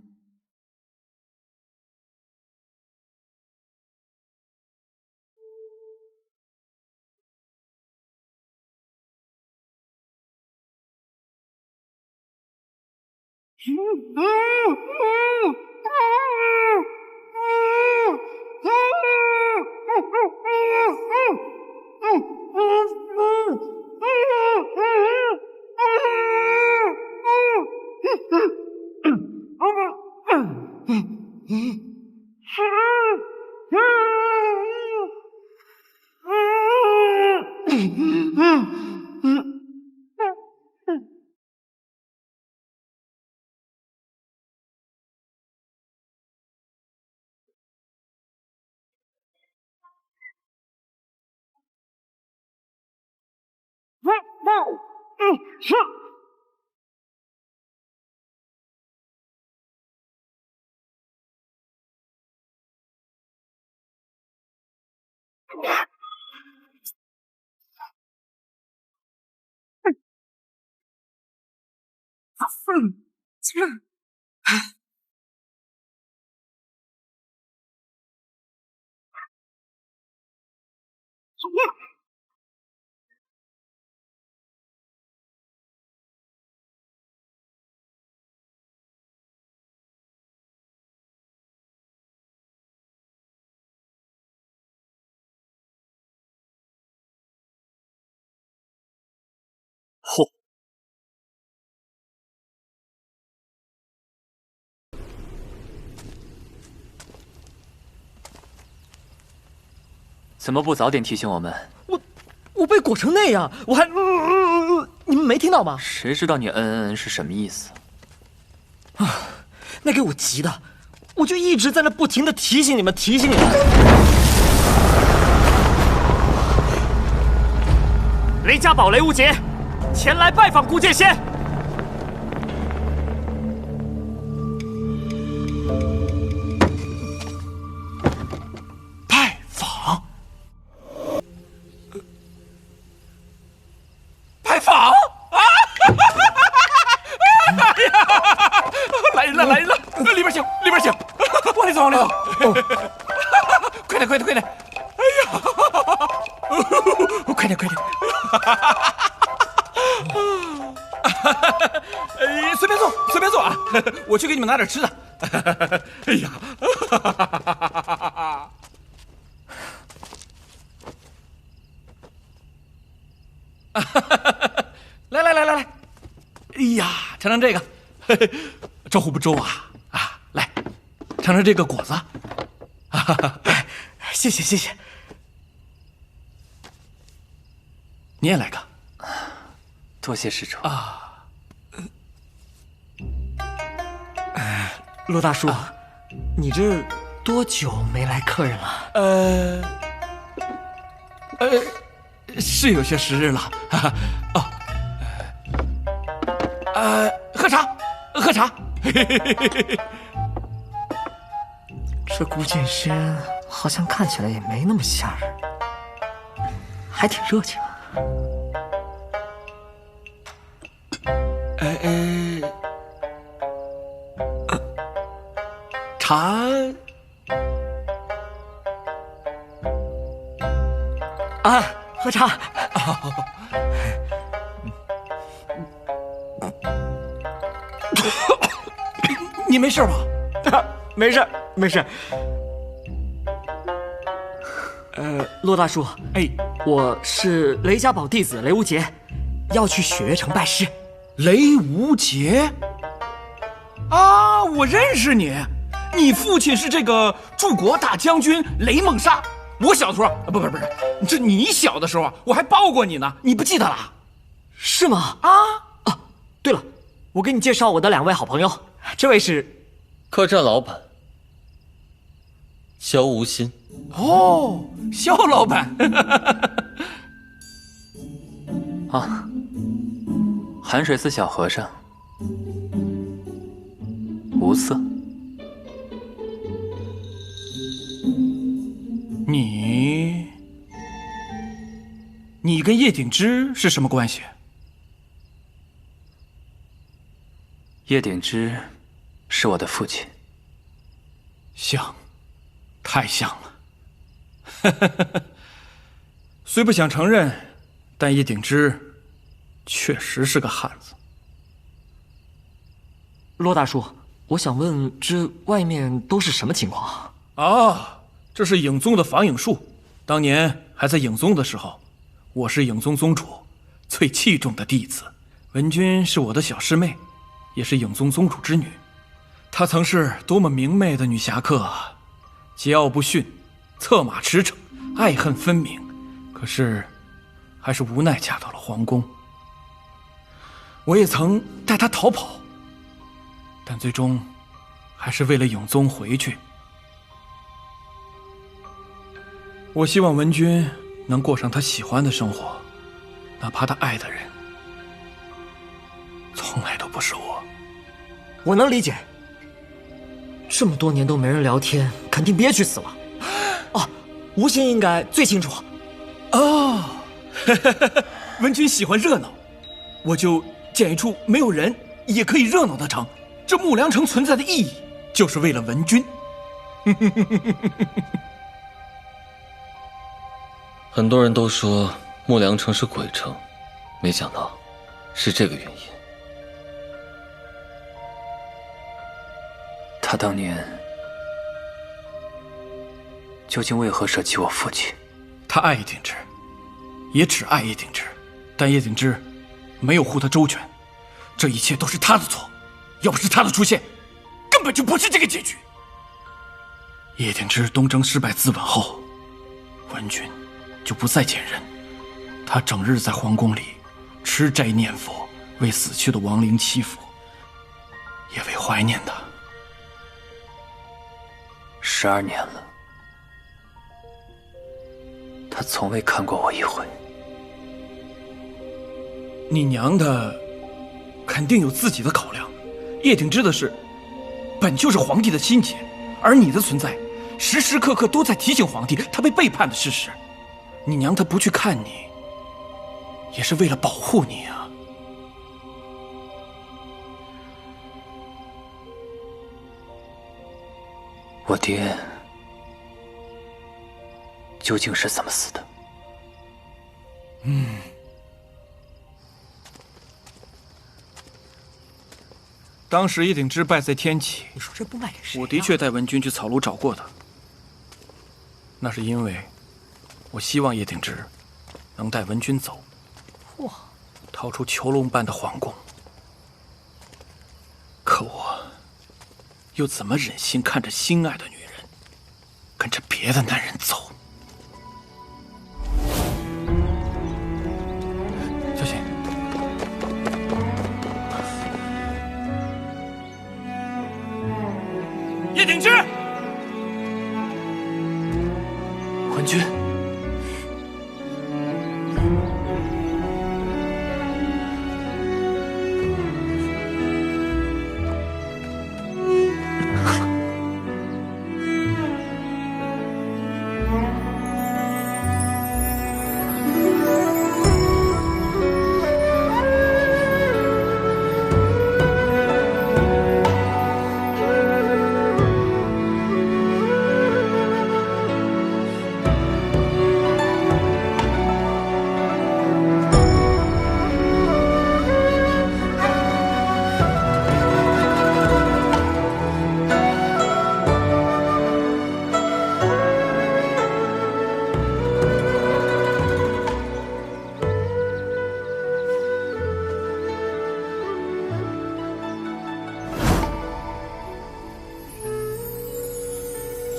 嚯！怎么不早点提醒我们？我被裹成那样，我还……你们没听到吗？谁知道你是什么意思？啊！那给我急的，我就一直在那不停的提醒你们。雷家堡雷无节前来拜访顾剑仙。拜访？拜访？啊！哎呀！来人了，来人了！里边请，里边请！往里走，往里走！快点，快点，快点！哎呀！快点，快点！随便坐，随便坐啊！我去给你们拿点吃的。哎呀！来来来来来！哎呀，尝尝这个，周乎不周啊？啊，来，尝尝这个果子。谢谢谢谢。你也来个。多谢施主啊。骆大叔，你这多久没来客人了？是有些时日了。喝茶，喝茶。这顾剑仙好像看起来也没那么吓人，还挺热情。茶。啊，喝茶。你没事吧？没事，没事。骆大叔，哎，我是雷家堡弟子雷无节，要去雪月城拜师。雷无节？啊，我认识你，你父亲是这个柱国大将军雷梦沙。我小时候，不是，这你小的时候我还抱过你呢，你不记得了？是吗？啊，对了，我给你介绍我的2位好朋友，这位是客栈老板萧无心。哦，萧老板。啊，寒水寺小和尚无色。你跟叶鼎之是什么关系？叶鼎之是我的父亲。像，太像了。虽不想承认，但叶鼎之确实是个汉子。骆大叔，我想问，这外面都是什么情况？啊，这是影宗的防影术。当年还在影宗的时候，我是影宗宗主最器重的弟子。文君是我的小师妹，也是影宗宗主之女。她曾是多么明媚的女侠客啊！桀骜不驯，策马驰骋，爱恨分明。可是，还是无奈嫁到了皇宫。我也曾带她逃跑，但最终还是为了影宗回去。我希望文君能过上他喜欢的生活，哪怕他爱的人从来都不是我。我能理解，这么多年都没人聊天，肯定憋屈死了。哦，吴昕应该最清楚。哦，文君喜欢热闹，我就建一处没有人也可以热闹的城。这木良城存在的意义，就是为了文君。很多人都说木良城是鬼城，没想到是这个原因。他当年究竟为何舍弃我父亲？他爱叶鼎之，也只爱叶鼎之，但叶鼎之没有护他周全，这一切都是他的错。要不是他的出现，根本就不是这个结局。叶鼎之东征失败自刎后，文君就不再见人，他整日在皇宫里吃斋念佛，为死去的亡灵祈福，也为怀念他， 12年了，他从未看过我一回。你娘的，肯定有自己的考量。叶挺之的事，本就是皇帝的心结，而你的存在，时时刻刻都在提醒皇帝他被背叛的事实。你娘她不去看你，也是为了保护你啊。我爹究竟是怎么死的？当时叶挺之败在天启，你说这不卖给谁？我的确带文君去草庐找过他。那是因为我希望叶挺之能带文君走，哇，逃出囚笼般的皇宫。可我又怎么忍心看着心爱的女人跟着别的男人走？小心！叶挺之，文君。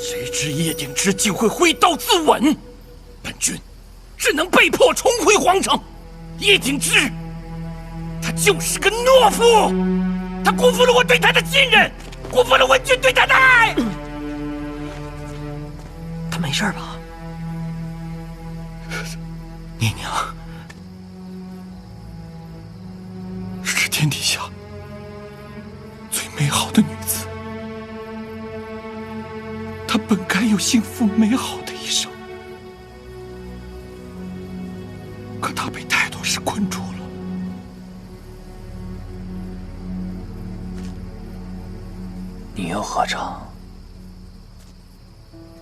谁知叶挺之竟会挥刀自刎，本君只能被迫重回皇城。叶挺之，他就是个懦夫，他辜负了我对他的信任，辜负了文君对他的爱。他没事吧？你娘是天底下最美好的女子，她本该有幸福美好的一生，可她被太多事困住了。你又何尝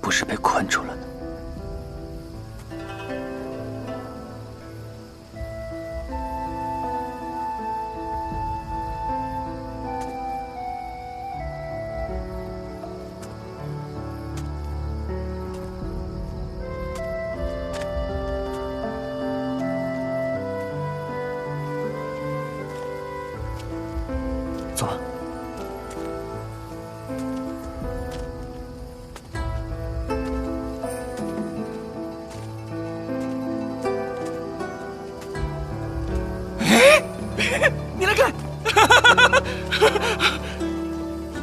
不是被困住了呢？走吧。你来看，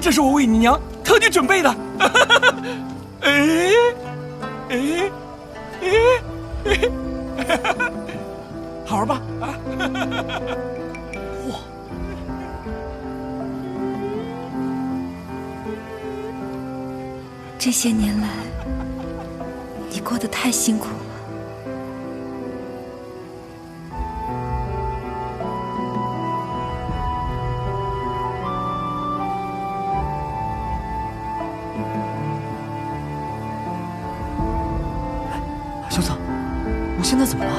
这是我为你娘特地准备的。好玩吧？啊！哇！这些年来，你过得太辛苦了。小子，我现在怎么了？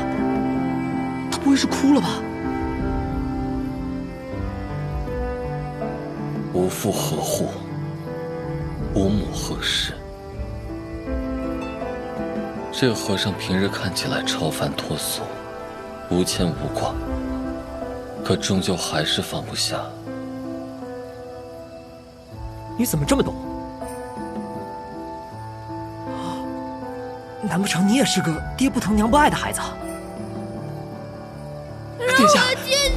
他不会是哭了吧？无父何户，无母何氏。这个和尚平日看起来超凡脱俗，无牵无挂，可终究还是放不下。你怎么这么懂？难不成你也是个爹不疼娘不爱的孩子？殿下，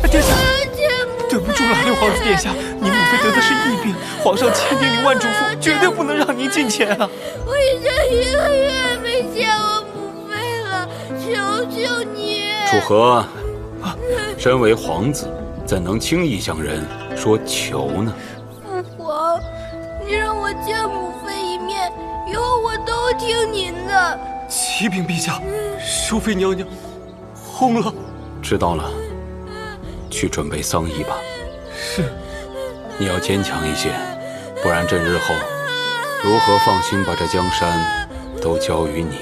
殿下，对不住了，六皇子殿下，您母妃得的是疫病，皇上千叮咛万嘱咐，绝对不能让您进前啊！我已经1个月没见我母妃了，求求你！楚河，身为皇子，怎能轻易向人说求呢？父皇，你让我见母妃一面，以后我都听您的。启禀陛下，淑妃娘娘红了。知道了，去准备丧仪吧。是。你要坚强一些，不然朕日后如何放心把这江山都交于你？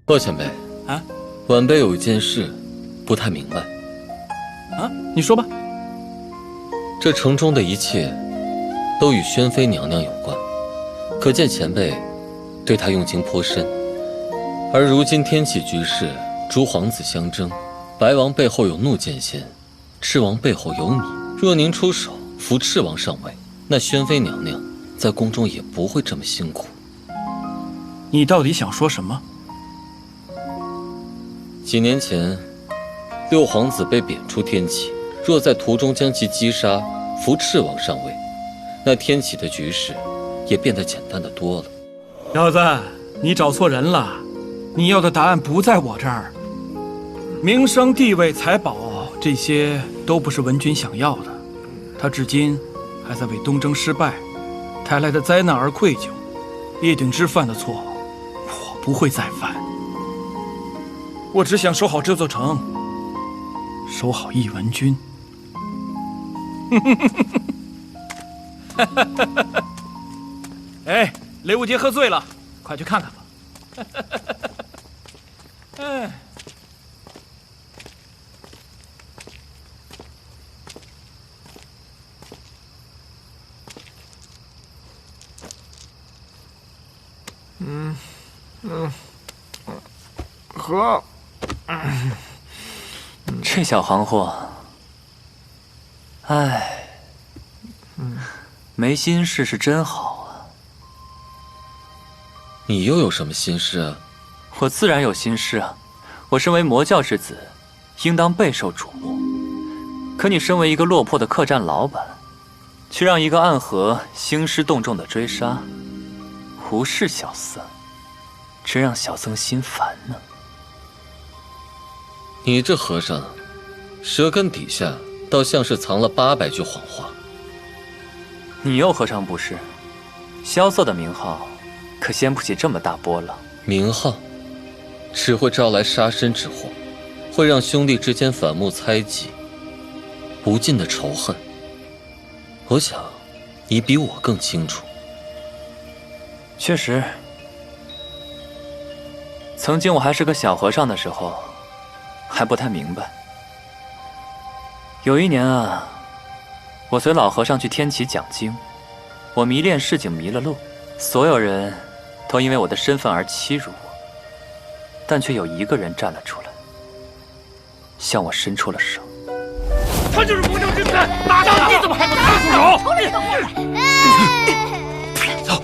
洛前辈啊，晚辈有一件事不太明白。啊，你说吧。这城中的一切都与宣妃娘娘有关，可见前辈对她用情颇深。而如今天启局势，诸皇子相争，白王背后有怒剑仙，赤王背后有你。若您出手扶赤王上位，那宣妃娘娘在宫中也不会这么辛苦。你到底想说什么？几年前，六皇子被贬出天启，若在途中将其击杀，扶赤王上位，那天启的局势也变得简单的多了。小子，你找错人了，你要的答案不在我这儿。名声、地位、财宝，这些都不是文君想要的。他至今还在为东征失败带来的灾难而愧疚。叶鼎之犯的错，我不会再犯。我只想守好这座城，守好易文君。哎，雷无节喝醉了，快去看看吧。哎。喝。这小行货，哎，没心事是真好啊。你又有什么心事啊？我自然有心事啊。我身为魔教之子，应当备受瞩目。可你身为一个落魄的客栈老板，却让一个暗河兴师动众的追杀，无视小僧，真让小僧心烦呢。你这和尚，舌根底下倒像是藏了800句谎话。你又何尝不是？萧瑟的名号，可掀不起这么大波浪。名号，只会招来杀身之祸，会让兄弟之间反目猜忌，无尽的仇恨。我想，你比我更清楚。确实，曾经我还是个小和尚的时候，还不太明白。有一年啊，我随老和尚去天启讲经，我迷恋市井迷了路，所有人都因为我的身份而欺辱我，但却有一个人站了出来，向我伸出了手。他就是魔教之子，打他！你怎么还不拿出手？瞅你个货来！走。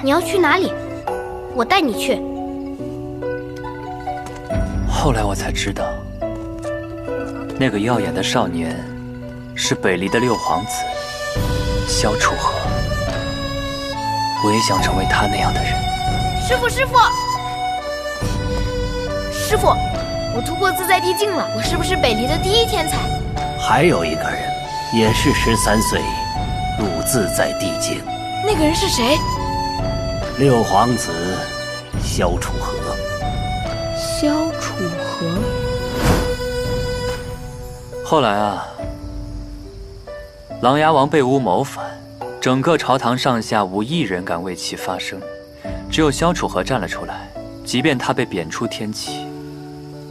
你要去哪里？我带你去。后来我才知道，那个耀眼的少年是北离的六皇子萧楚河。我也想成为他那样的人。师傅，我突破自在地境了，我是不是北离的第1天才？还有一个人，也是13岁入自在地境。那个人是谁？六皇子萧楚河。萧楚河。后来啊，琅琊王被诬谋反，整个朝堂上下无一人敢为其发声，只有萧楚河站了出来。即便他被贬出天启，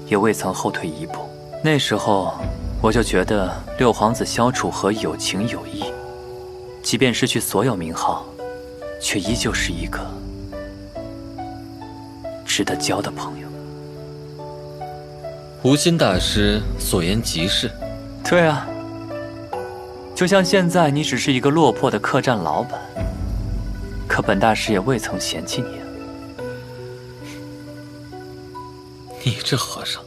也未曾后退一步。那时候，我就觉得六皇子萧楚河有情有义，即便失去所有名号，却依旧是一个值得交的朋友。无心大师所言极是。对啊，就像现在，你只是一个落魄的客栈老板，可本大师也未曾嫌弃你啊。你这和尚，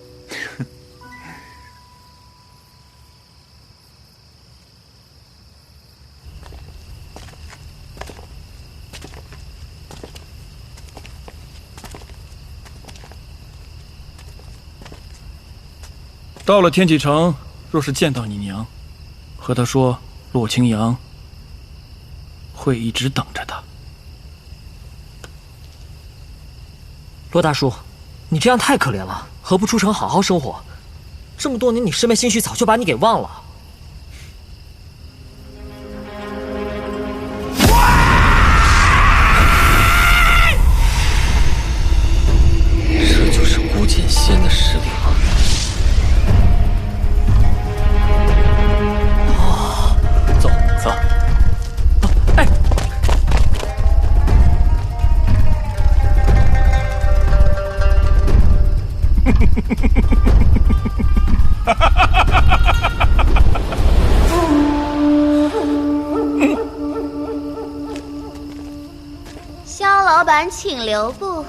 到了天启城，若是见到你娘，和她说洛清扬会一直等着她。罗大叔，你这样太可怜了，何不出城好好生活？这么多年，你师妹兴许早就把你给忘了。这就是孤剑仙的实力吗？走走。哎。肖老板，请留步。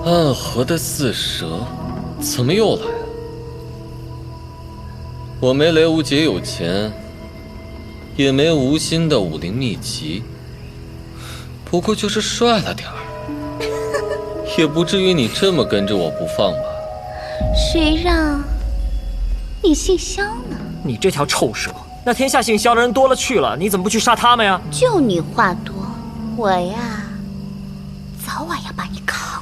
暗河的四蛇怎么又来了？我没雷无节有钱，也没无心的武林秘籍，不过就是帅了点儿，也不至于你这么跟着我不放吧？谁让你姓肖呢？你这条臭蛇，那天下姓肖的人多了去了，你怎么不去杀他们呀？就你话多，我呀，早晚要把你扛。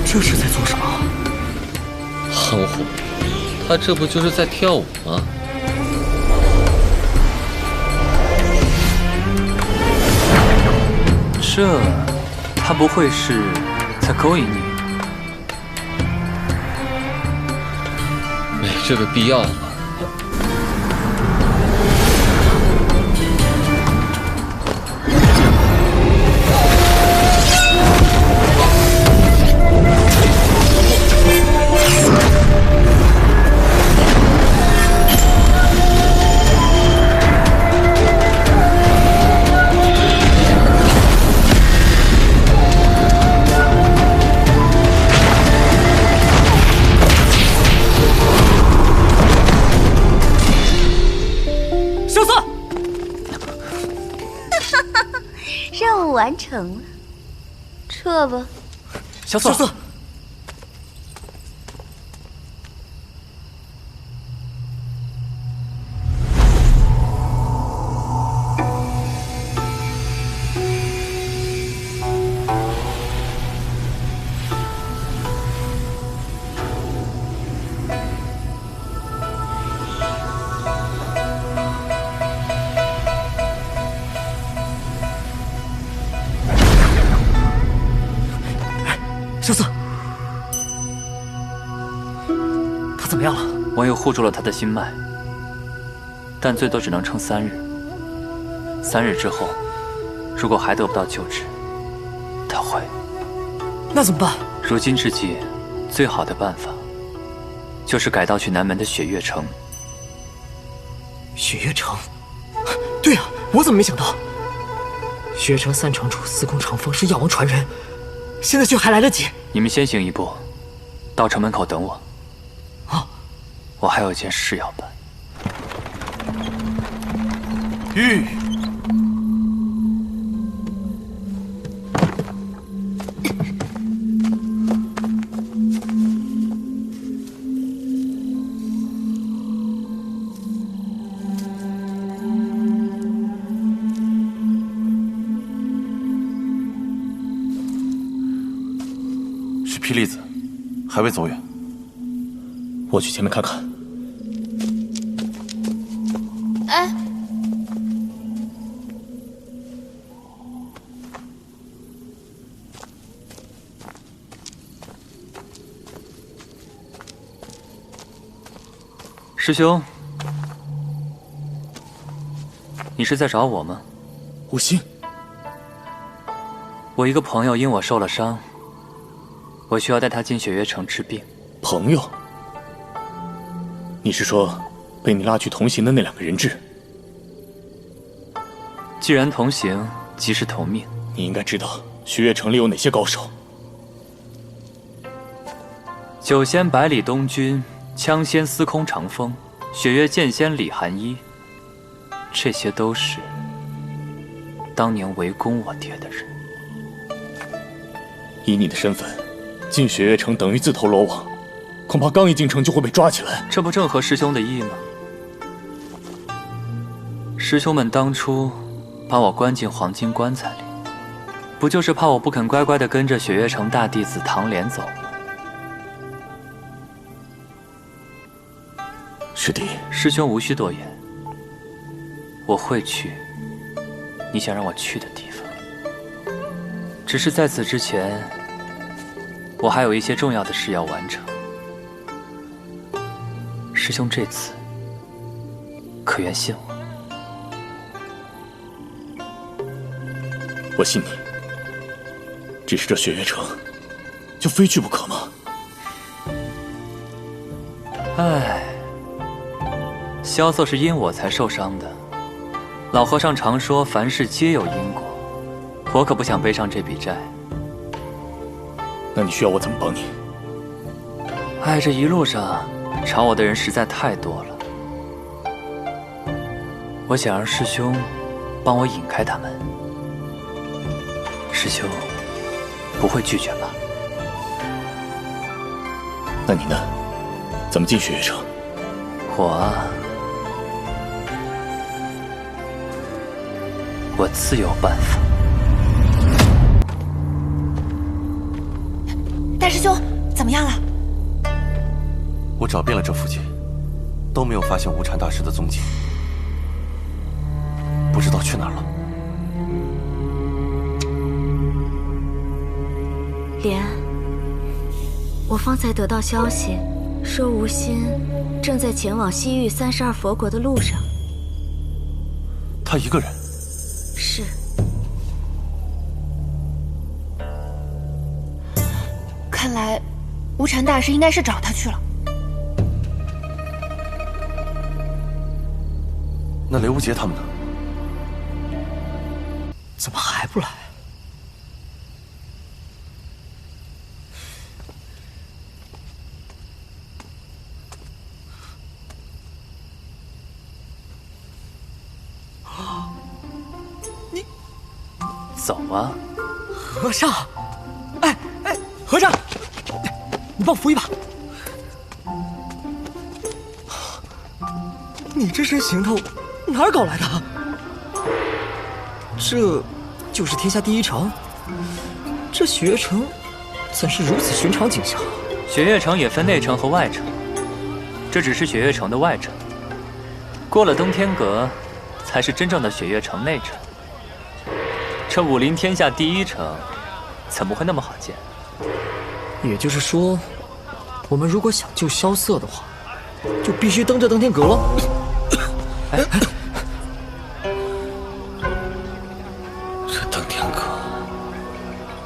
这是在做什么？憨货，他这不就是在跳舞吗？这，他不会是在勾引你？没这个必要吧？任务完成了，撤吧。小瑟，小瑟，他怎么样了？我又护住了他的心脉，但最多只能撑3日。3日之后，如果还得不到救治，他会……那怎么办？如今之计，最好的办法就是改道去南门的雪月城。雪月城？对呀，我怎么没想到？雪月城3城主司空长风是药王传人。现在去还来得及。你们先行一步，到城门口等我。啊，我还有一件事要办。玉，霹雳子还未走远，我去前面看看。哎，师兄，你是在找我吗？无心，我一个朋友因我受了伤，我需要带他进雪月城治病。朋友？你是说被你拉去同行的那2个人质？既然同行，即是同命。你应该知道雪月城里有哪些高手。九仙百里东君，枪仙司空长风，雪月剑仙李寒一，这些都是当年围攻我爹的人。以你的身份，进雪月城等于自投罗网，恐怕刚一进城就会被抓起来。这不正合师兄的意吗？师兄们当初把我关进黄金棺材里，不就是怕我不肯乖乖地跟着雪月城大弟子唐莲走吗？师弟，师兄无需多言，我会去你想让我去的地方。只是在此之前，我还有一些重要的事要完成。师兄这次可愿信我？我信你。只是这雪月城，就非去不可吗？唉，萧瑟是因我才受伤的。老和尚常说凡事皆有因果，我可不想背上这笔债。那你需要我怎么帮你？唉，这一路上找我的人实在太多了，我想让师兄帮我引开他们。师兄不会拒绝吧？那你呢？怎么进雪月城？我啊，我自有办法。大师兄，怎么样了？我找遍了这附近，都没有发现无禅大师的踪迹，不知道去哪儿了。莲，我方才得到消息，说吴心正在前往西域32佛国的路上。他一个人？是。看来无禅大师应该是找他去了。那雷无杰他们呢？怎么还不来？你走啊，和尚！哎，和尚，你帮我扶一把。你这身行头哪儿搞来的？这就是天下第一城？这雪月城怎是如此寻常景象？雪月城也分内城和外城，这只是雪月城的外城，过了登天阁，才是真正的雪月城内城。这武林天下第一城，怎么会那么好见？也就是说，我们如果想救萧瑟的话，就必须登这登天阁了。这登天阁，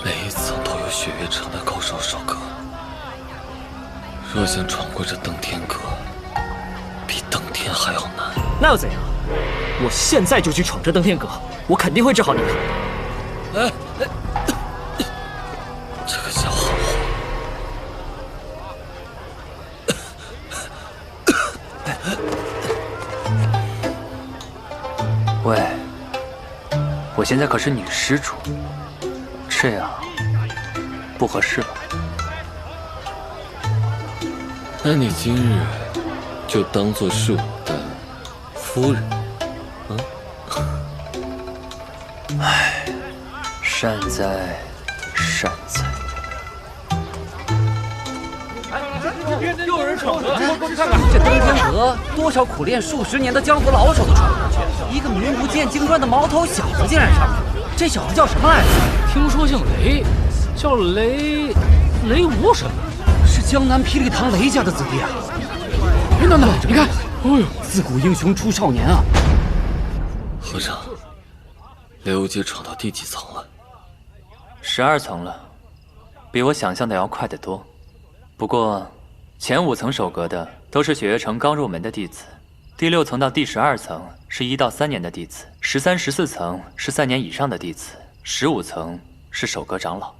每一层都有雪月城的高手守阁。若想闯过这登天阁，比登天还要难。那又怎样？我现在就去闯这登天阁，我肯定会治好你的。这个小好货。喂，我现在可是女施主，这样不合适吧？那你今日就当作是我的夫人，唉，善哉，善哉。又有人闯了，过去看看。这登天阁，多少苦练数十年的江湖老手都闯不过去，一个名不见经传的毛头小子竟然上去了。这小子叫什么来着？听说姓雷，叫雷无什么？是江南霹雳堂雷家的子弟啊！哎，等等，你看，哎呦，自古英雄出少年啊！和尚，雷无极闯到第几层了？12层了，比我想象的要快得多。不过，前5层守阁的都是雪月城刚入门的弟子，第6层到第12层是1到3年的弟子，13、14层是3年以上的弟子，15层是守阁长老。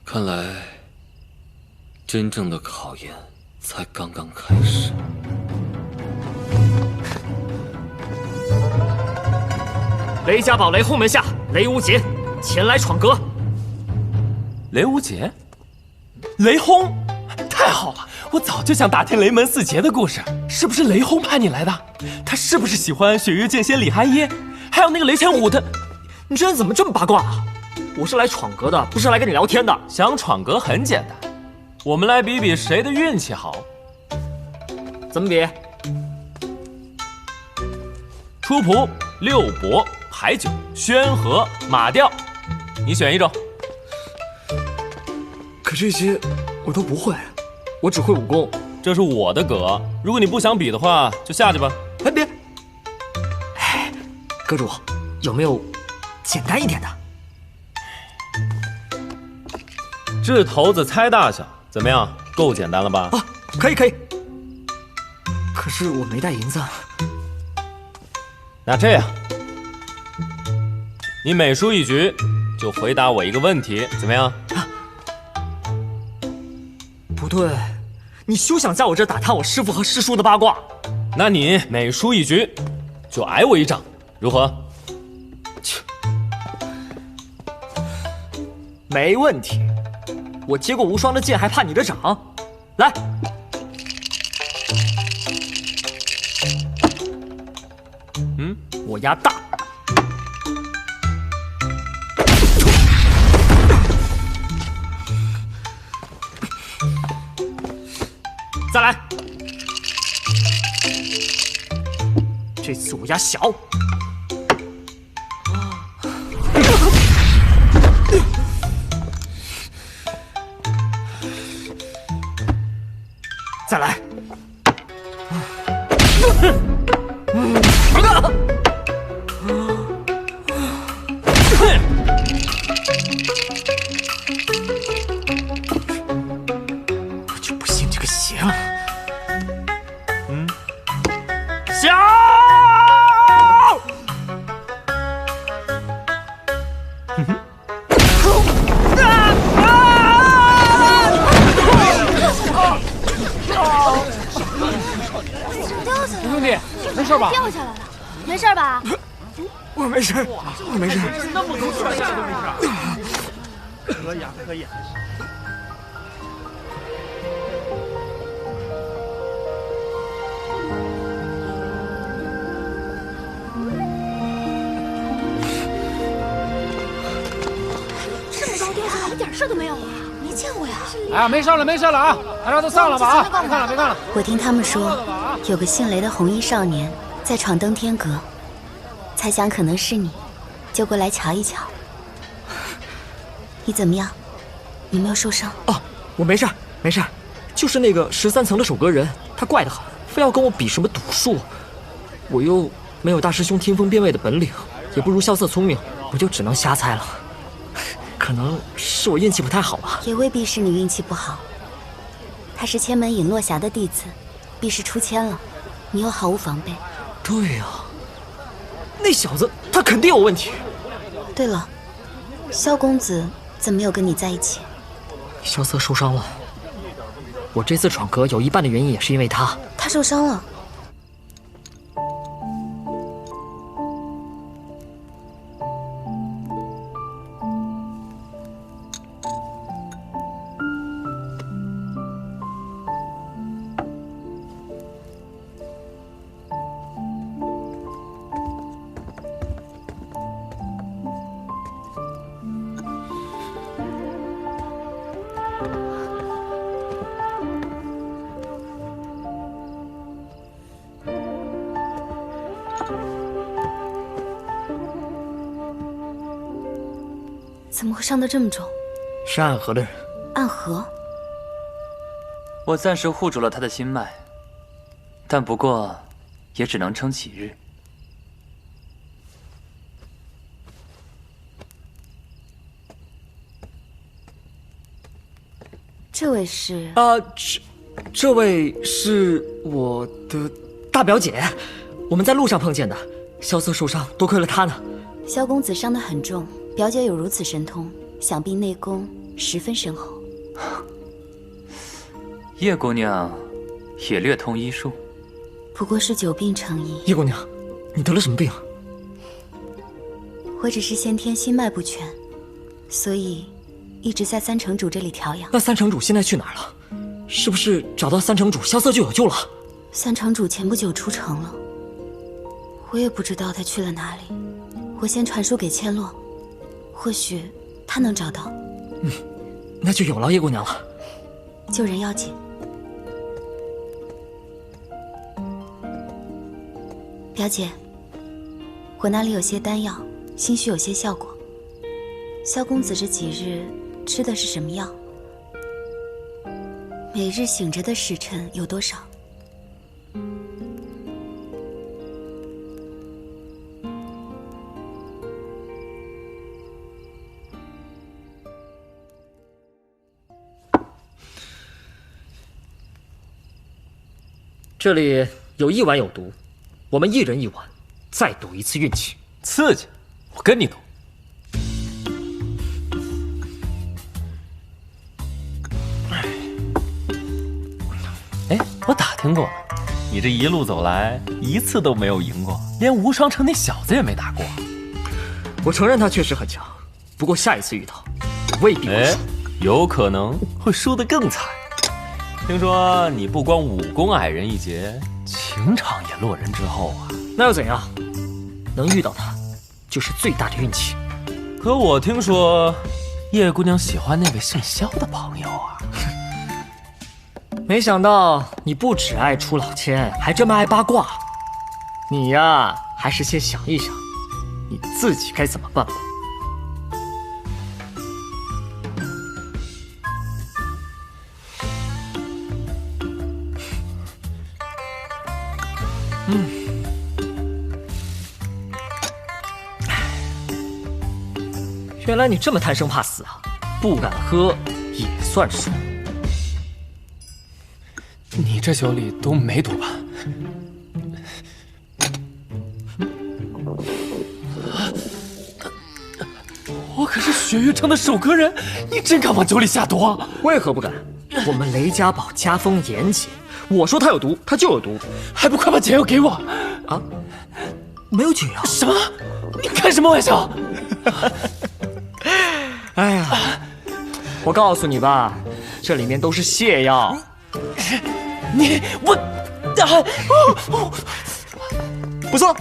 看来，真正的考验才刚刚开始。雷家堡雷轰门下，雷无极前来闯阁。雷无极，雷轰，太好了！我早就想打听雷门4杰的故事，是不是雷轰派你来的？他是不是喜欢雪月剑仙李寒衣，还有那个雷前武的？你这人怎么这么八卦啊？我是来闯阁的，不是来跟你聊天的。想闯阁很简单，我们来比比谁的运气好。怎么比？出仆、六博、牌九、宣和、马吊，你选一种。可这些我都不会，我只会武功。这是我的阁，如果你不想比的话，就下去吧。哎，别！哎，阁主，有没有简单一点的？掷骰子猜大小，怎么样？够简单了吧？啊，可以可以。可是我没带银子。那这样，你每输一局，就回答我一个问题，怎么样？啊、不对，你休想在我这打探我师父和师叔的八卦。那你每输一局，就挨我一掌，如何？没问题。我接过无双的剑，还怕你的掌？来，我压大。再来，这次我压小。再来，我就不信这个邪了。小，兄弟，没事吧？掉下来了，没事吧？我没事，我没事。那么多摔下都没事。可以啊，可以。这么高掉下来，一点事都没有啊？没见过呀。哎呀，没事了，没事了啊！大家都散了吧啊！别看了，别看了。我听他们说，有个姓雷的红衣少年在闯登天阁，猜想可能是你，就过来瞧一瞧。你怎么样？有没有受伤？哦，我没事，没事，就是那个13层的守阁人，他怪得很，非要跟我比什么赌术，我又没有大师兄听风辨位的本领，也不如萧瑟聪明，我就只能瞎猜了。可能是我运气不太好吧，也未必是你运气不好。他是千门尹落霞的弟子，必是出千了，你又毫无防备。对呀，那小子他肯定有问题。对了，萧公子怎么没有跟你在一起？萧瑟受伤了，我这次闯阁有一半的原因也是因为他。他受伤了。怎么会伤得这么重？是暗河的人。暗河？我暂时护住了他的心脉，但不过也只能撑几日。这位是？这位是我的大表姐，我们在路上碰见的。萧瑟受伤，多亏了她呢。萧公子伤得很重，表姐有如此神通，想必内功十分深厚。叶姑娘也略通医术，不过是久病成医。叶姑娘，你得了什么病？我只是先天心脉不全，所以一直在三城主这里调养。那三城主现在去哪儿了？是不是找到三城主，萧瑟就有救了？三城主前不久出城了，我也不知道他去了哪里。我先传书给千洛，或许他能找到。那就有劳叶姑娘了。救人要紧。表姐，我那里有些丹药，兴许有些效果。萧公子这几日吃的是什么药？每日醒着的时辰有多少？这里有1碗有毒，我们1人1碗，再赌一次运气。刺激，我跟你赌。哎，我打听过，你这一路走来一次都没有赢过，连无双城那小子也没打过。我承认他确实很强，不过下一次遇到，未必会输。有可能会输得更惨。听说你不光武功矮人一截，情场也落人之后啊。那又怎样？能遇到他，就是最大的运气。可我听说，叶姑娘喜欢那位姓萧的朋友啊。没想到你不只爱出老千，还这么爱八卦。你呀，还是先想一想，你自己该怎么办吧。原来你这么贪生怕死啊！不敢喝也算数。你这酒里都没毒吧？我可是雪月城的守阁人，你真敢往酒里下毒啊？为何不敢？我们雷家堡家风严谨，我说他有毒，他就有毒，还不快把解药给我！啊？没有解药？什么？你开什么玩笑？哎呀，我告诉你吧，这里面都是泻药。不错。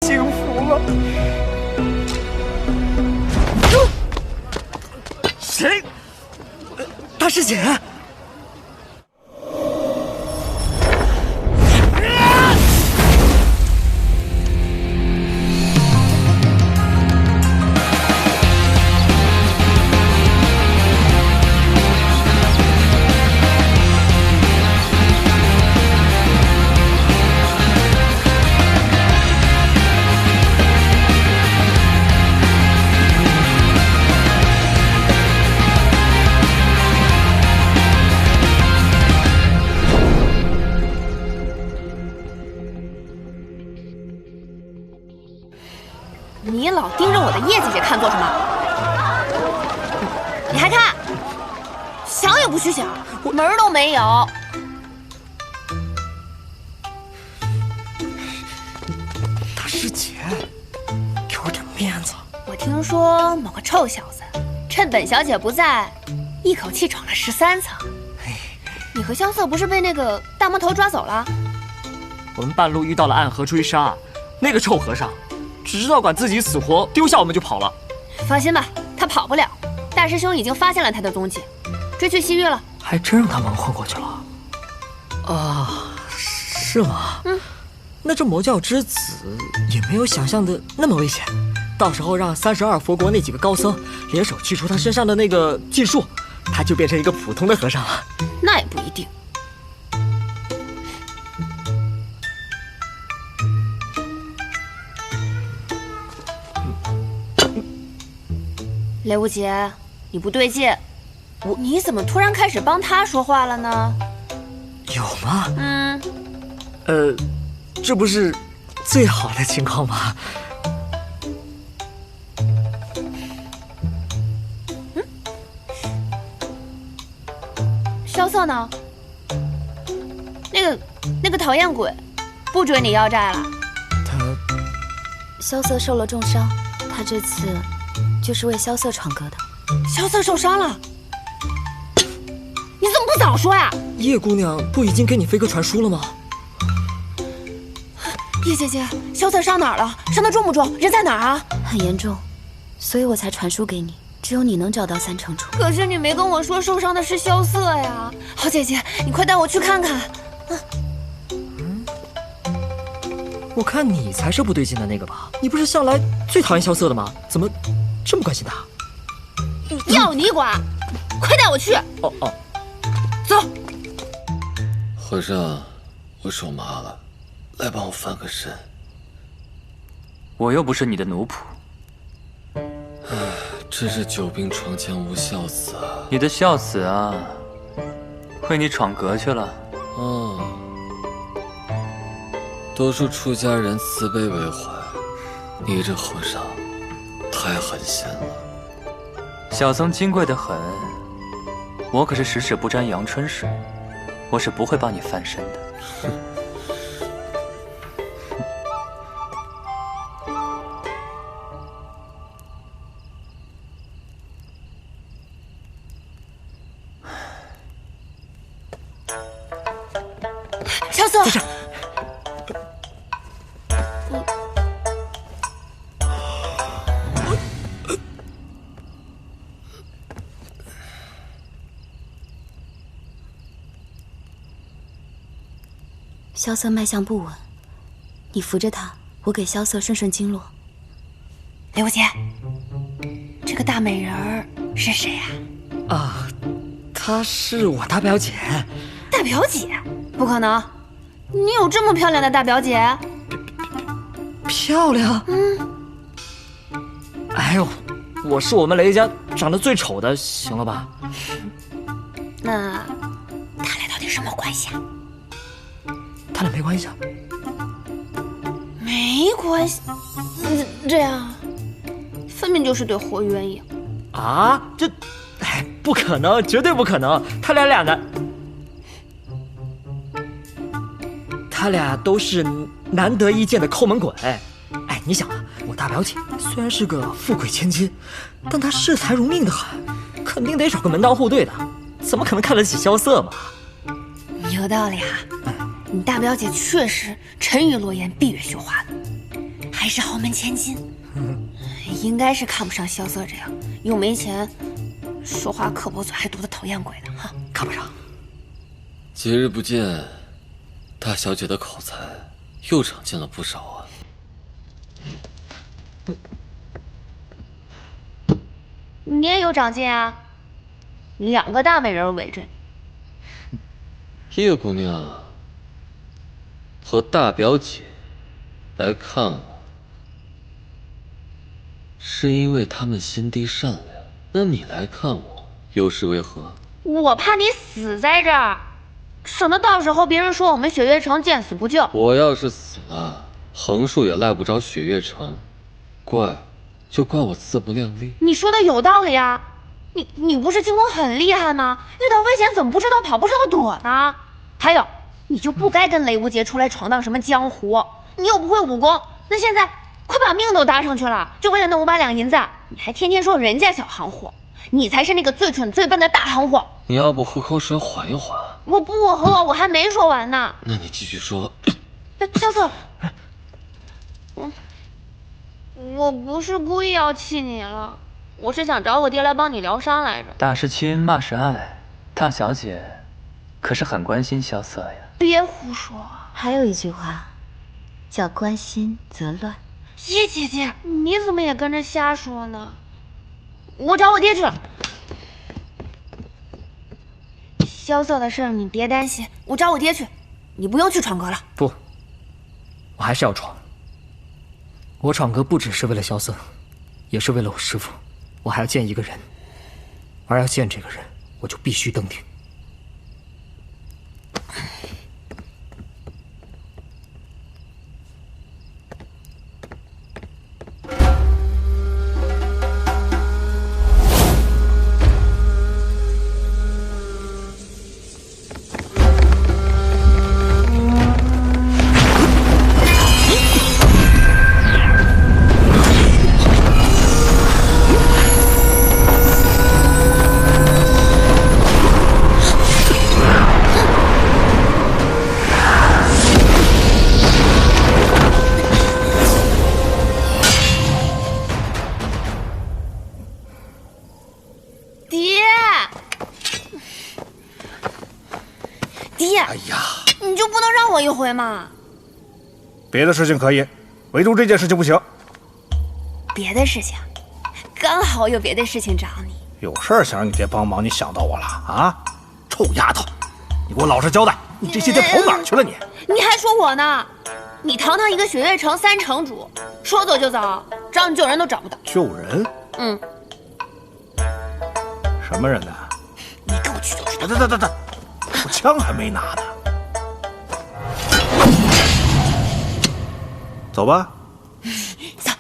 幸福了。谁？大师姐。你老盯着我的叶姐姐看做什么？你还看？想也不许想，门儿都没有。大师姐，给我点面子。我听说某个臭小子趁本小姐不在，一口气闯了13层。你和萧瑟不是被那个大魔头抓走了？我们半路遇到了暗河追杀，那个臭和尚只知道管自己死活，丢下我们就跑了。放心吧，他跑不了。大师兄已经发现了他的踪迹，追去西域了。还真让他蒙混过去了。啊，是吗？那这魔教之子也没有想象的那么危险。到时候让32佛国那几个高僧联手去除他身上的那个禁术，他就变成一个普通的和尚了。那也不一定。雷无极，你不对劲，你怎么突然开始帮他说话了呢？有吗？这不是最好的情况吗？萧瑟呢？那个讨厌鬼，不追你要债了。萧瑟受了重伤，他这次就是为萧瑟闯阁的。萧瑟受伤了，你怎么不早说呀？叶姑娘不已经给你飞鸽传书了吗？叶姐姐，萧瑟伤哪儿了？伤得重不重？人在哪儿啊？很严重，所以我才传书给你。只有你能找到3成处。可是你没跟我说受伤的是萧瑟呀！好姐姐，你快带我去看看。我看你才是不对劲的那个吧？你不是向来最讨厌萧瑟的吗？怎么这么关心他？要你管！快带我去！哦，走。和尚，我手麻了，来帮我翻个身。我又不是你的奴仆。真是久病床前无孝子啊！你的孝子啊，亏你闯阁去了。多数出家人慈悲为怀，你这和尚太狠心了。小僧金贵得很，我可是十指不沾阳春水，我是不会帮你翻身的。萧瑟，在这儿。萧瑟脉象不稳，你扶着他，我给萧瑟顺顺经络。刘姐，这个大美人儿是谁呀？啊，她是我大表姐。大表姐？不可能，你有这么漂亮的大表姐？漂亮？哎呦，我是我们雷家长得最丑的，行了吧？那他俩到底什么关系啊？他俩没关系啊？没关系，这样分明就是对活鸳鸯啊！不可能，绝对不可能！他俩都是难得一见的抠门鬼。哎，你想啊，我大表姐虽然是个富贵千金，但她视财如命的很，肯定得找个门当户对的，怎么可能看得起萧瑟嘛？有道理啊。你大表姐确实沉鱼落雁、闭月羞花的，还是豪门千金，应该是看不上萧瑟这样又没钱、说话刻薄嘴还毒的讨厌鬼的哈。看不上。几日不见，大小姐的口才又长进了不少啊。你也有长进啊，2个大美人围着你。叶姑娘和大表姐来看我，是因为她们心地善良。那你来看我，又是为何？我怕你死在这儿，省得到时候别人说我们雪月城见死不救。我要是死了，横竖也赖不着雪月城，怪就怪我自不量力。你说的有道理啊，你不是轻功很厉害吗？遇到危险怎么不知道跑，不知道躲呢？还有，你就不该跟雷无节出来闯荡什么江湖，你又不会武功，那现在快把命都搭上去了，就为了那500两银子，你还天天说人家小行货，你才是那个最蠢最笨的大行货。你要不喝口水缓一缓？我不喝，我还没说完呢。那你继续说。萧瑟，我不是故意要气你了，我是想找我爹来帮你疗伤来着。打是亲，骂是爱，大小姐可是很关心萧瑟呀。别胡说，还有一句话，叫关心则乱。叶姐姐，你怎么也跟着瞎说呢？我找我爹去了。萧瑟的事儿你别担心，我找我爹去，你不用去闯阁了。不，我还是要闯。我闯阁不只是为了萧瑟，也是为了我师父。我还要见一个人，而要见这个人，我就必须登顶。一回嘛。别的事情可以，唯独这件事情不行。别的事情，刚好有别的事情找你。有事儿想让你爹帮忙，你想到我了啊？臭丫头，你给我老实交代，你这些天跑哪儿去了你？你还说我呢？你堂堂一个雪月城3城主，说走就走，找你救人都找不到。救人？嗯。什么人呢？你跟我去就知道。等，我枪还没拿呢。走吧。走。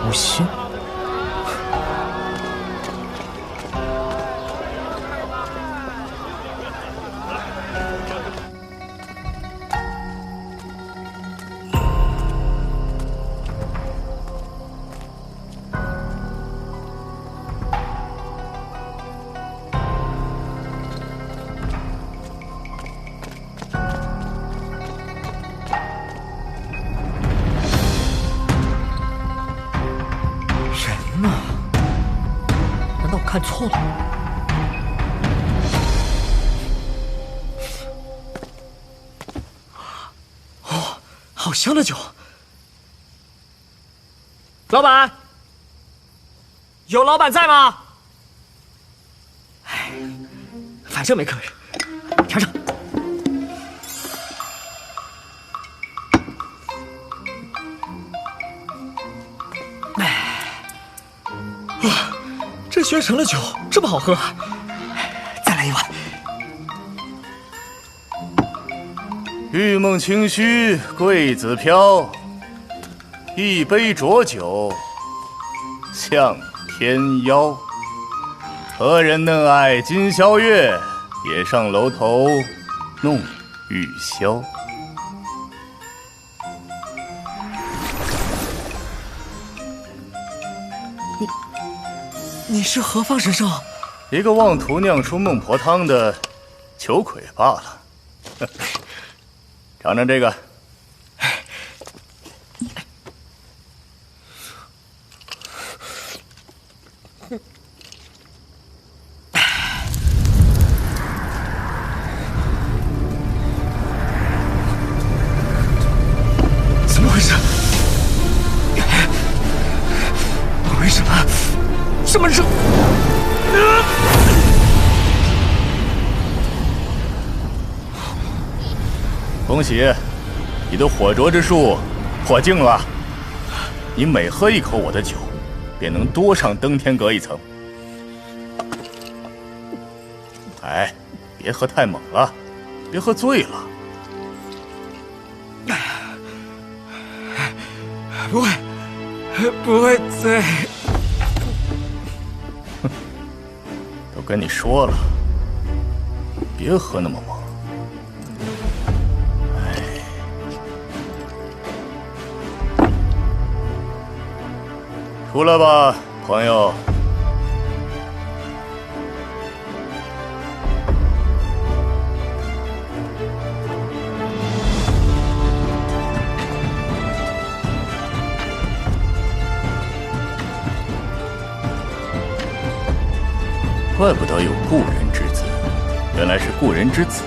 无心。看错了，哦，好香的酒！老板，有老板在吗？哎，反正没客人，调整。这学成了酒这么好喝，再来一碗。玉梦清虚桂子飘，一杯浊酒向天邀。何人能爱今宵月？也上楼头弄玉箫。你是何方神圣？一个妄图酿出孟婆汤的酒鬼罢了。尝尝这个。怎么回事？为什么？什么声？恭喜，你的火灼之术破境了。你每喝一口我的酒，便能多上登天阁一层。哎，别喝太猛了，别喝醉了。不会醉。都跟你说了，别喝那么猛。出来吧，朋友。怪不得有故人之子，原来是故人之子。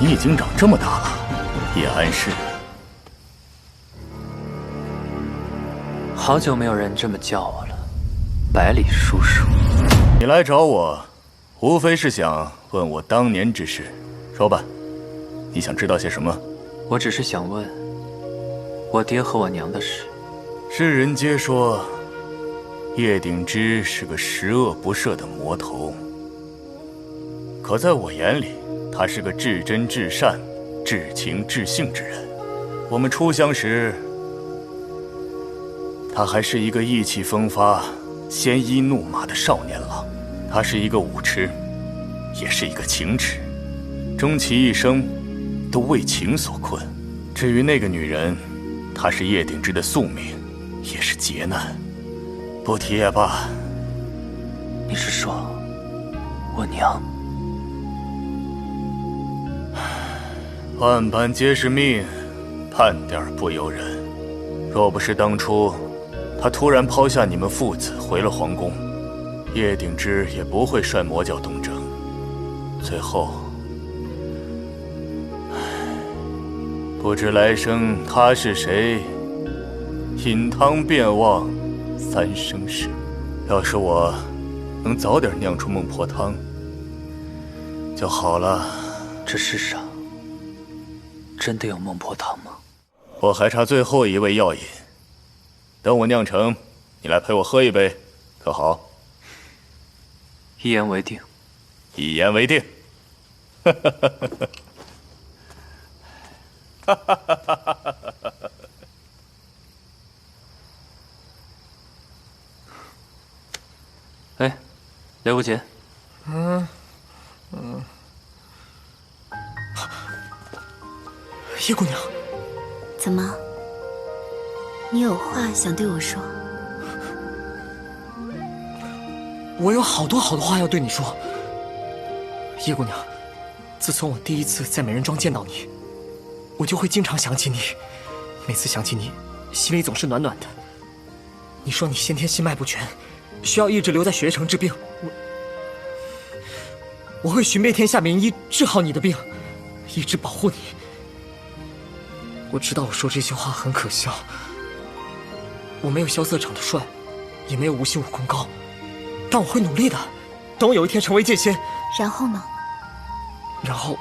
你已经长这么大了，叶安世。好久没有人这么叫我了，百里叔叔。你来找我，无非是想问我当年之事。说吧，你想知道些什么？我只是想问，我爹和我娘的事。世人皆说，叶鼎之是个十恶不赦的魔头，可在我眼里，他是个至真至善、至情至性之人。我们初相识，他还是一个意气风发、鲜衣怒马的少年郎。他是一个武痴，也是一个情痴，终其一生都为情所困。至于那个女人，她是叶鼎之的宿命，也是劫难。不提也罢。你是说，我娘？万般皆是命，半点不由人。若不是当初他突然抛下你们父子回了皇宫，叶鼎之也不会率魔教东征。最后，不知来生他是谁，饮汤便忘三生石。要是我能早点酿出孟婆汤就好了。这世上真的有孟婆汤吗？我还差最后一味药引，等我酿成，你来陪我喝一杯，可好？一言为定。一言为定。哎，雷无节。叶姑娘，怎么？你有话想对我说？我有好多话要对你说。叶姑娘，自从我第一次在美人庄见到你，我就会经常想起你。每次想起你，心里总是暖暖的。你说你先天心脉不全，需要一直留在雪月城治病。我会寻遍天下名医治好你的病，一直保护你。我知道我说这些话很可笑，我没有萧瑟长得帅，也没有吴兴武功高，但我会努力的。等我有一天成为剑仙，然后呢？然后，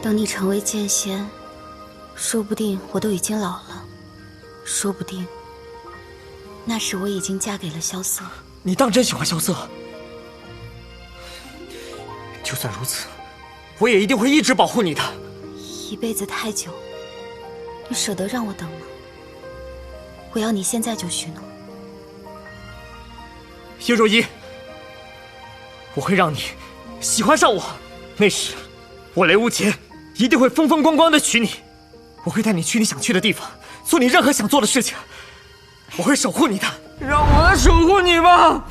等你成为剑仙，说不定我都已经老了，说不定那时我已经嫁给了萧瑟。你当真喜欢萧瑟？就算如此，我也一定会一直保护你的。一辈子太久，你舍得让我等吗？我要你现在就许诺。叶若依，我会让你喜欢上我，那时我雷无节一定会风风光光的娶你。我会带你去你想去的地方，做你任何想做的事情。我会守护你的。让我来守护你吧。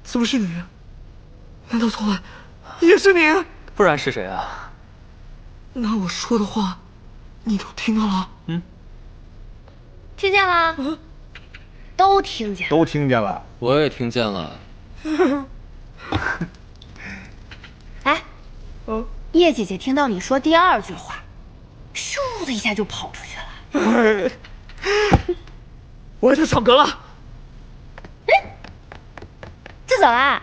怎么是你？难道昨晚也是你？不然是谁啊？那我说的话，你都听到了？听见了？都听见了。都听见了。我也听见了。哎，叶姐姐听到你说第2句话，咻的一下就跑出去了。我要去闯阁了。就走啦？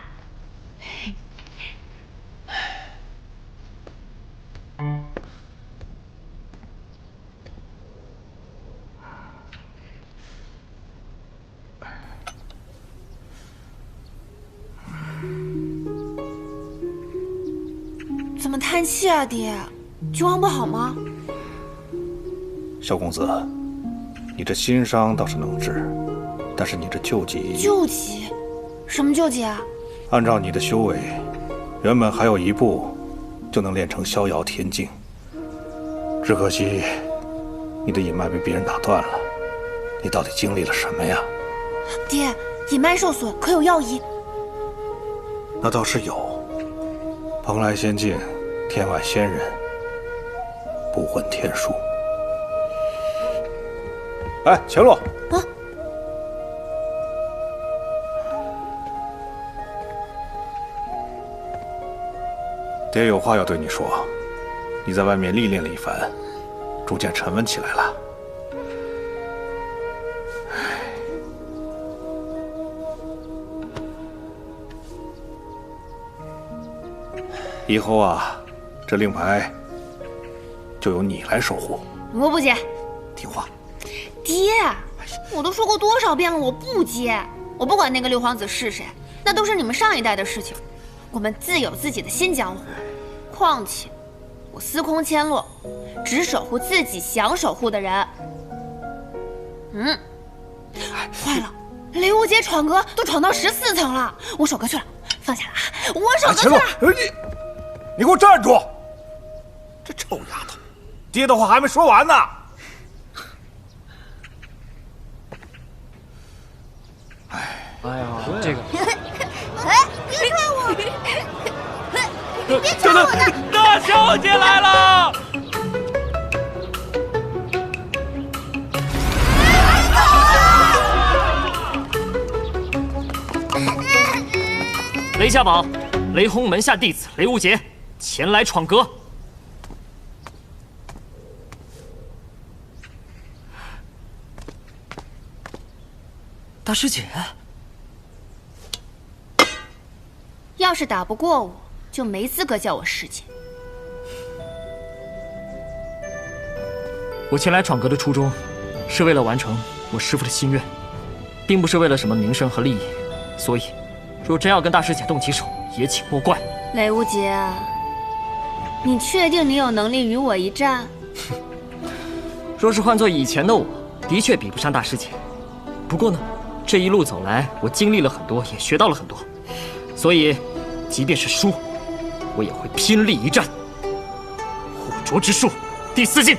怎么叹气啊，爹？郡王不好吗？萧公子，你这心伤倒是能治，但是你这旧疾……旧疾？什么旧疾啊？按照你的修为，原本还有1步就能练成逍遥天境，只可惜你的引脉被别人打断了。你到底经历了什么呀？爹，引脉受损，可有药医？那倒是有，蓬莱仙境天外仙人不混天术。哎，钱洛。啊！爹有话要对你说，你在外面历练了一番，逐渐沉稳起来了。以后啊，这令牌就由你来守护。我不接。听话。爹，我都说过多少遍了，我不接。我不管那个六皇子是谁，那都是你们上一代的事情。我们自有自己的新江湖。况且，我司空千落，只守护自己想守护的人。坏了，雷无节闯阁都闯到14层了，我守阁去了，放下了啊！我守阁去了。你给我站住！这臭丫头，爹的话还没说完呢。哎呀，这个，哎，别拽我！别拽我的！大小姐来了！雷家堡，雷轰门下弟子雷无节前来闯阁。大师姐，要是打不过我，就没资格叫我师姐。我前来闯阁的初衷，是为了完成我师父的心愿，并不是为了什么名声和利益。所以，若真要跟大师姐动起手，也请莫怪。雷无节，你确定你有能力与我一战？若是换做以前的我，的确比不上大师姐。不过呢，这一路走来，我经历了很多，也学到了很多，所以，即便是输，我也会拼力一战。护拙之术，第4境，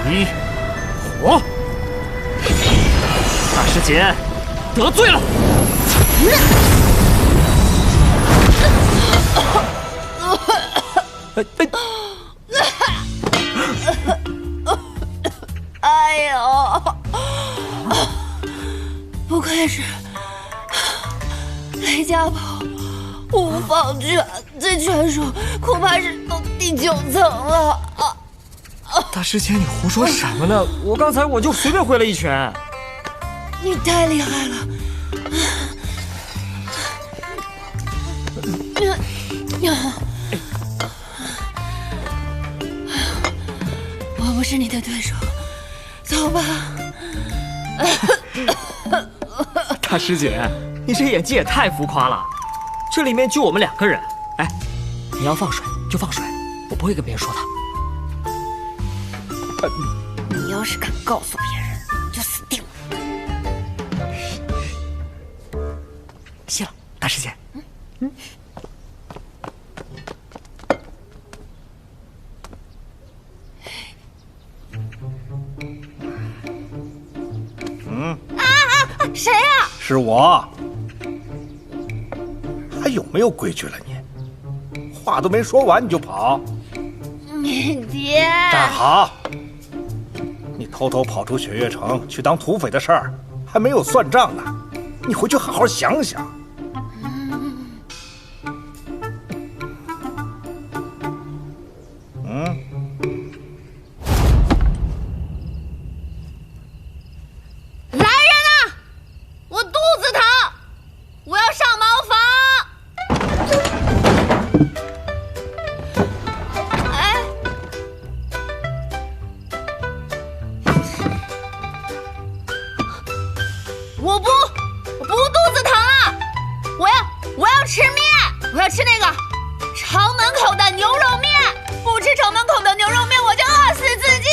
离火。大师姐，得罪了。哎呦，不愧是雷家堡无方拳，这拳术恐怕是到第9层了。大师姐，你胡说什么呢？我刚才就随便挥了一拳。你太厉害了！我不是你的对手，走吧。大师姐，你这演技也太浮夸了。这里面就我们2个人，哎，你要放水就放水，我不会跟别人说的。你要是敢告诉别人，你就死定了。谢了，大师姐。谁呀？是我。还有没有规矩了你？话都没说完你就跑。你爹。站好！你偷偷跑出雪月城去当土匪的事儿，还没有算账呢。你回去好好想想。我不肚子疼了，我要吃面，我要吃那个城门口的牛肉面，不吃城门口的牛肉面我就饿死自己。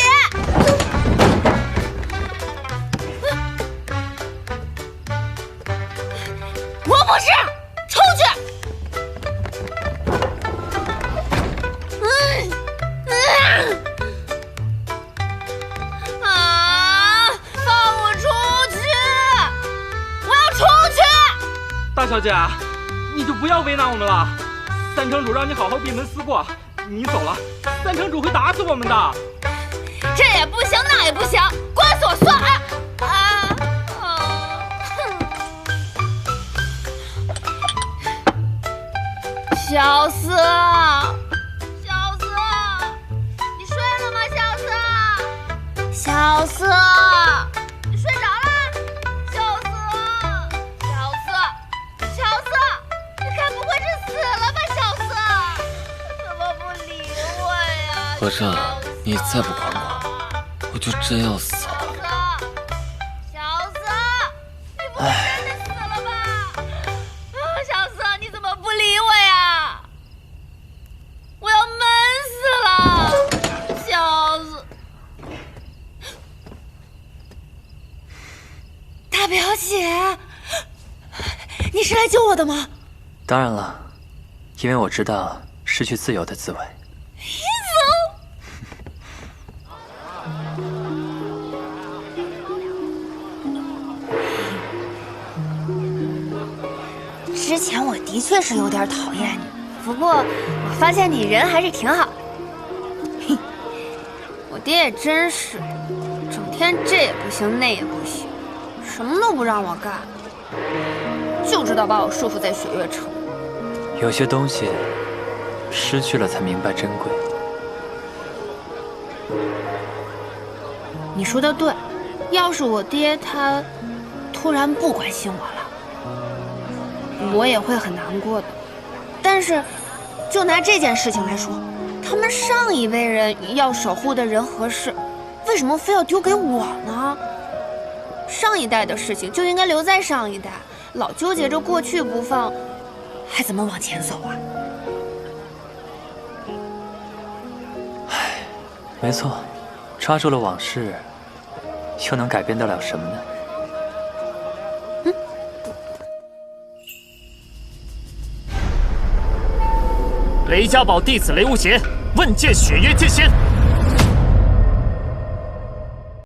我不吃，出去！放我出去！我要出去！大小姐，你就不要为难我们了。三城主让你好好闭门思过，你走了，三城主会打死我们的。这也不行，那也不行，关死我算了！小四，你睡了吗？小四，你睡着了？小四，你该不会是死了吧？小四，怎么不理我呀？和尚，你再不管我，我就真要死了。小四，你不会真的死了吧？小四，你怎么不理我呀？我要闷死了！小四，大表姐，你是来救我的吗？当然了，因为我知道失去自由的滋味。之前我的确是有点讨厌你，不过我发现你人还是挺好的。嘿，我爹也真是，整天这也不行那也不行，什么都不让我干，就知道把我束缚在雪月城。有些东西失去了才明白珍贵。你说的对，要是我爹他突然不关心我了，我也会很难过的。但是，就拿这件事情来说，他们上一辈人要守护的人和事，为什么非要丢给我呢？上一代的事情就应该留在上一代，老纠结着过去不放，还怎么往前走啊？没错，抓住了往事，又能改变得了什么呢？雷家堡弟子雷无邪，问剑雪月剑仙。